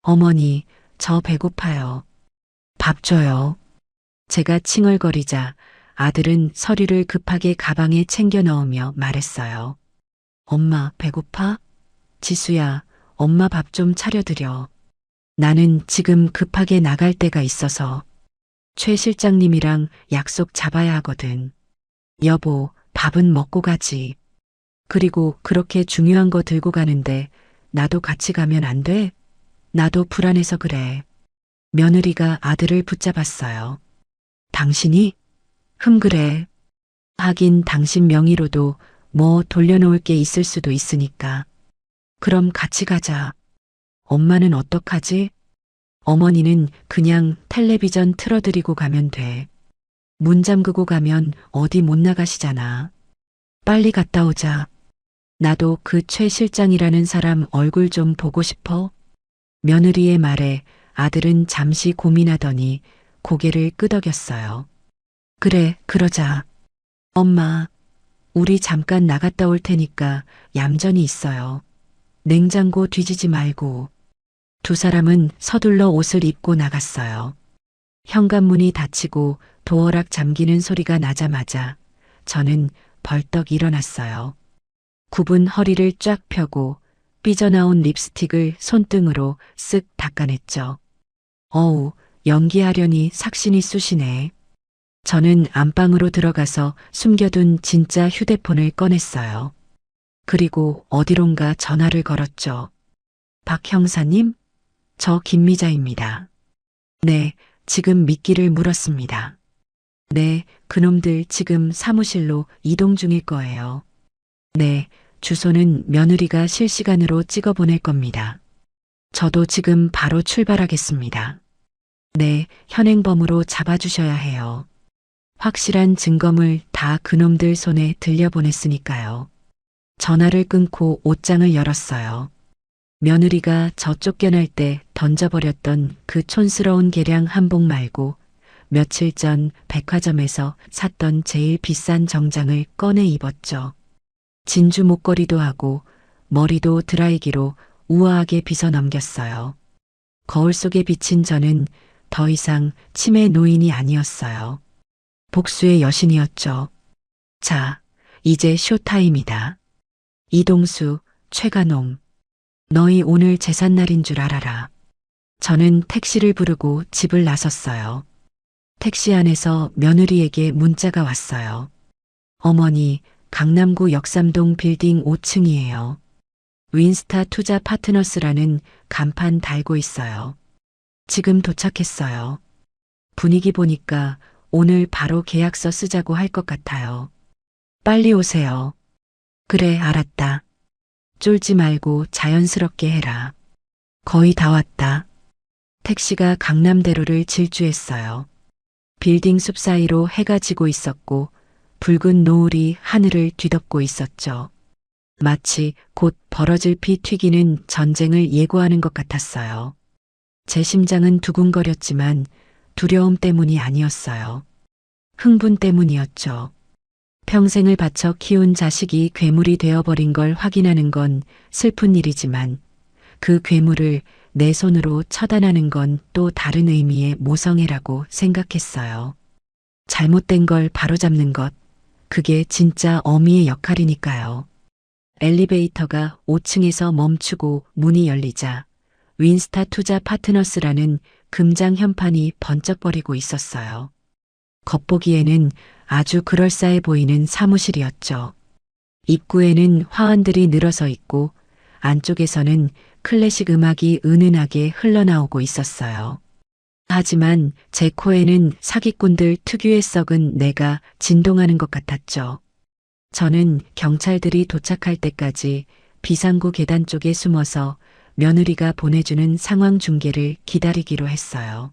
어머니, 저 배고파요. 밥 줘요. 제가 칭얼거리자 아들은 서류를 급하게 가방에 챙겨 넣으며 말했어요. 엄마, 배고파? 지수야, 엄마 밥 좀 차려드려. 나는 지금 급하게 나갈 때가 있어서 최 실장님이랑 약속 잡아야 하거든. 여보, 밥은 먹고 가지. 그리고 그렇게 중요한 거 들고 가는데 나도 같이 가면 안 돼? 나도 불안해서 그래. 며느리가 아들을 붙잡았어요. 당신이? 그래. 하긴 당신 명의로도 뭐 돌려놓을 게 있을 수도 있으니까. 그럼 같이 가자. 엄마는 어떡하지? 어머니는 그냥 텔레비전 틀어드리고 가면 돼. 문 잠그고 가면 어디 못 나가시잖아. 빨리 갔다 오자. 나도 그 최 실장이라는 사람 얼굴 좀 보고 싶어. 며느리의 말에 아들은 잠시 고민하더니 고개를 끄덕였어요. 그래, 그러자. 엄마, 우리 잠깐 나갔다 올 테니까 얌전히 있어요. 냉장고 뒤지지 말고. 두 사람은 서둘러 옷을 입고 나갔어요. 현관문이 닫히고 도어락 잠기는 소리가 나자마자 저는 벌떡 일어났어요. 굽은 허리를 쫙 펴고 삐져나온 립스틱을 손등으로 쓱 닦아냈죠. 어우, 연기하려니 삭신이 쑤시네. 저는 안방으로 들어가서 숨겨둔 진짜 휴대폰을 꺼냈어요. 그리고 어디론가 전화를 걸었죠. 박 형사님? 저 김미자입니다. 네, 지금 미끼를 물었습니다. 네, 그놈들 지금 사무실로 이동 중일 거예요. 네, 주소는 며느리가 실시간으로 찍어 보낼 겁니다. 저도 지금 바로 출발하겠습니다. 네, 현행범으로 잡아주셔야 해요. 확실한 증거물 다 그놈들 손에 들려보냈으니까요. 전화를 끊고 옷장을 열었어요. 며느리가 저 쫓겨날 때 던져버렸던 그 촌스러운 개량 한복 말고 며칠 전 백화점에서 샀던 제일 비싼 정장을 꺼내 입었죠. 진주 목걸이도 하고 머리도 드라이기로 우아하게 빗어 넘겼어요. 거울 속에 비친 저는 더 이상 치매 노인이 아니었어요. 복수의 여신이었죠. 자, 이제 쇼타임이다. 이동수, 최가놈. 너희 오늘 제삿날인 줄 알아라. 저는 택시를 부르고 집을 나섰어요. 택시 안에서 며느리에게 문자가 왔어요. 어머니, 강남구 역삼동 빌딩 5층이에요. 윈스타 투자 파트너스라는 간판 달고 있어요. 지금 도착했어요. 분위기 보니까 오늘 바로 계약서 쓰자고 할 것 같아요. 빨리 오세요. 그래, 알았다. 쫄지 말고 자연스럽게 해라. 거의 다 왔다. 택시가 강남대로를 질주했어요. 빌딩 숲 사이로 해가 지고 있었고 붉은 노을이 하늘을 뒤덮고 있었죠. 마치 곧 벌어질 피 튀기는 전쟁을 예고하는 것 같았어요. 제 심장은 두근거렸지만 두려움 때문이 아니었어요. 흥분 때문이었죠. 평생을 바쳐 키운 자식이 괴물이 되어버린 걸 확인하는 건 슬픈 일이지만 그 괴물을 내 손으로 처단하는 건 또 다른 의미의 모성애라고 생각했어요. 잘못된 걸 바로잡는 것, 그게 진짜 어미의 역할이니까요. 엘리베이터가 5층에서 멈추고 문이 열리자 윈스타 투자 파트너스라는 금장 현판이 번쩍거리고 있었어요. 겉보기에는 아주 그럴싸해 보이는 사무실이었죠. 입구에는 화환들이 늘어서 있고 안쪽에서는 클래식 음악이 은은하게 흘러나오고 있었어요. 하지만 제 코에는 사기꾼들 특유의 썩은 내가 진동하는 것 같았죠. 저는 경찰들이 도착할 때까지 비상구 계단 쪽에 숨어서 며느리가 보내주는 상황 중계를 기다리기로 했어요.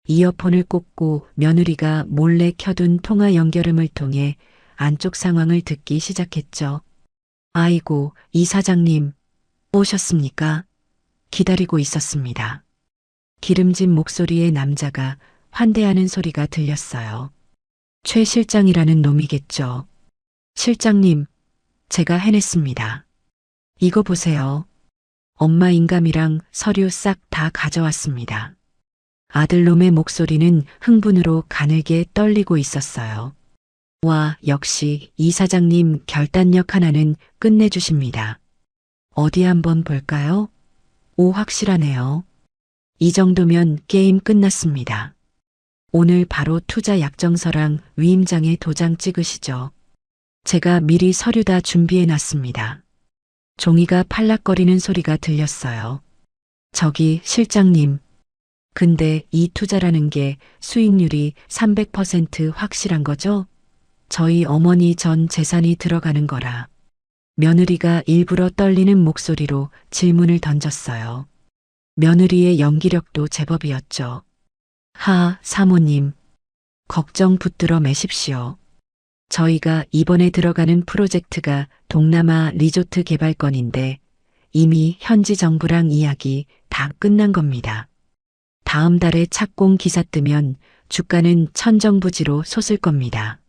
이어폰을 꽂고 며느리가 몰래 켜둔 통화 연결음을 통해 안쪽 상황을 듣기 시작했죠. 아이고, 이 사장님, 오셨습니까? 기다리고 있었습니다. 기름진 목소리의 남자가 환대하는 소리가 들렸어요. 최 실장이라는 놈이겠죠. 실장님, 제가 해냈습니다. 이거 보세요. 엄마 인감이랑 서류 싹 다 가져왔습니다. 아들놈의 목소리는 흥분으로 가늘게 떨리고 있었어요. 와, 역시 이 사장님 결단력 하나는 끝내주십니다. 어디 한번 볼까요? 오, 확실하네요. 이 정도면 게임 끝났습니다. 오늘 바로 투자 약정서랑 위임장에 도장 찍으시죠. 제가 미리 서류 다 준비해 놨습니다. 종이가 팔락거리는 소리가 들렸어요. 저기 실장님. 근데 이 투자라는 게 수익률이 300% 확실한 거죠? 저희 어머니 전 재산이 들어가는 거라. 며느리가 일부러 떨리는 목소리로 질문을 던졌어요. 며느리의 연기력도 제법이었죠. 사모님. 걱정 붙들어 매십시오. 저희가 이번에 들어가는 프로젝트가 동남아 리조트 개발건인데 이미 현지 정부랑 이야기 다 끝난 겁니다. 다음 달에 착공 기사 뜨면 주가는 천정부지로 솟을 겁니다.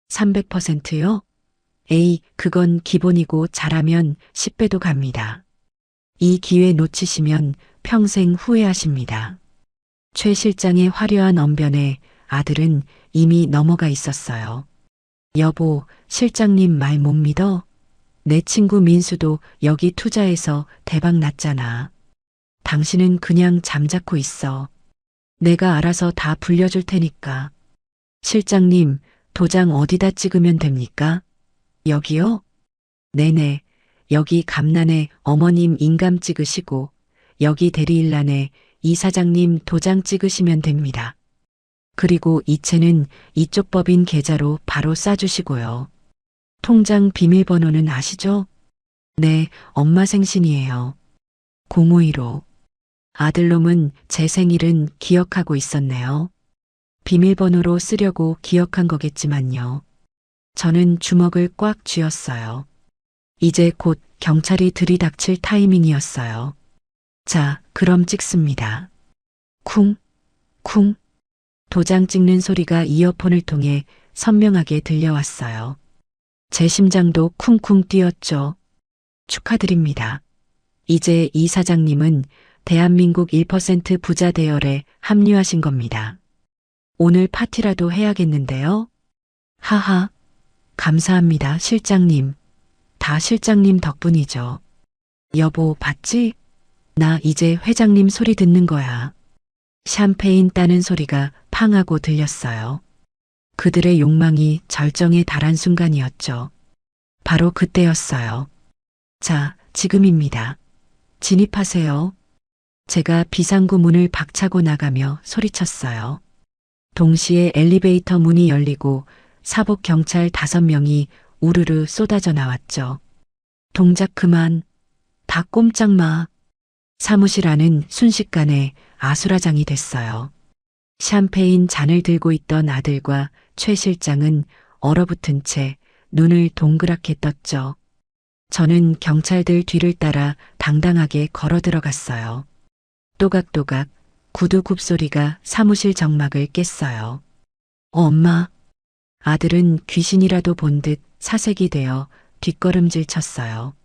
300%요? 에이, 그건 기본이고 잘하면 10배도 갑니다. 이 기회 놓치시면 평생 후회하십니다. 최 실장의 화려한 언변에 아들은 이미 넘어가 있었어요. 여보, 실장님 말 못 믿어? 내 친구 민수도 여기 투자해서 대박 났잖아. 당신은 그냥 잠자코 있어. 내가 알아서 다 불려줄 테니까. 실장님, 도장 어디다 찍으면 됩니까? 여기요? 네네. 여기 감란에 어머님 인감 찍으시고 여기 대리일란에 이 사장님 도장 찍으시면 됩니다. 그리고 이체는 이쪽 법인 계좌로 바로 싸주시고요. 통장 비밀번호는 아시죠? 네, 엄마 생신이에요. 052로. 아들놈은 제 생일은 기억하고 있었네요. 비밀번호로 쓰려고 기억한 거겠지만요. 저는 주먹을 꽉 쥐었어요. 이제 곧 경찰이 들이닥칠 타이밍이었어요. 자, 그럼 찍습니다. 쿵, 쿵. 도장 찍는 소리가 이어폰을 통해 선명하게 들려왔어요. 제 심장도 쿵쿵 뛰었죠. 축하드립니다. 이제 이 사장님은 대한민국 1% 부자 대열에 합류하신 겁니다. 오늘 파티라도 해야겠는데요? 하하. 감사합니다, 실장님. 다 실장님 덕분이죠. 여보, 봤지? 나 이제 회장님 소리 듣는 거야. 샴페인 따는 소리가 팡하고 들렸어요. 그들의 욕망이 절정에 달한 순간이었죠. 바로 그때였어요. 자, 지금입니다. 진입하세요. 제가 비상구 문을 박차고 나가며 소리쳤어요. 동시에 엘리베이터 문이 열리고 사복 경찰 5명이 우르르 쏟아져 나왔죠. 동작 그만. 다 꼼짝 마. 사무실 안은 순식간에 아수라장이 됐어요. 샴페인 잔을 들고 있던 아들과 최 실장은 얼어붙은 채 눈을 동그랗게 떴죠. 저는 경찰들 뒤를 따라 당당하게 걸어 들어갔어요. 또각또각 구두 굽소리가 사무실 정막을 깼어요. 엄마. 아들은 귀신이라도 본 듯 사색이 되어 뒷걸음질 쳤어요.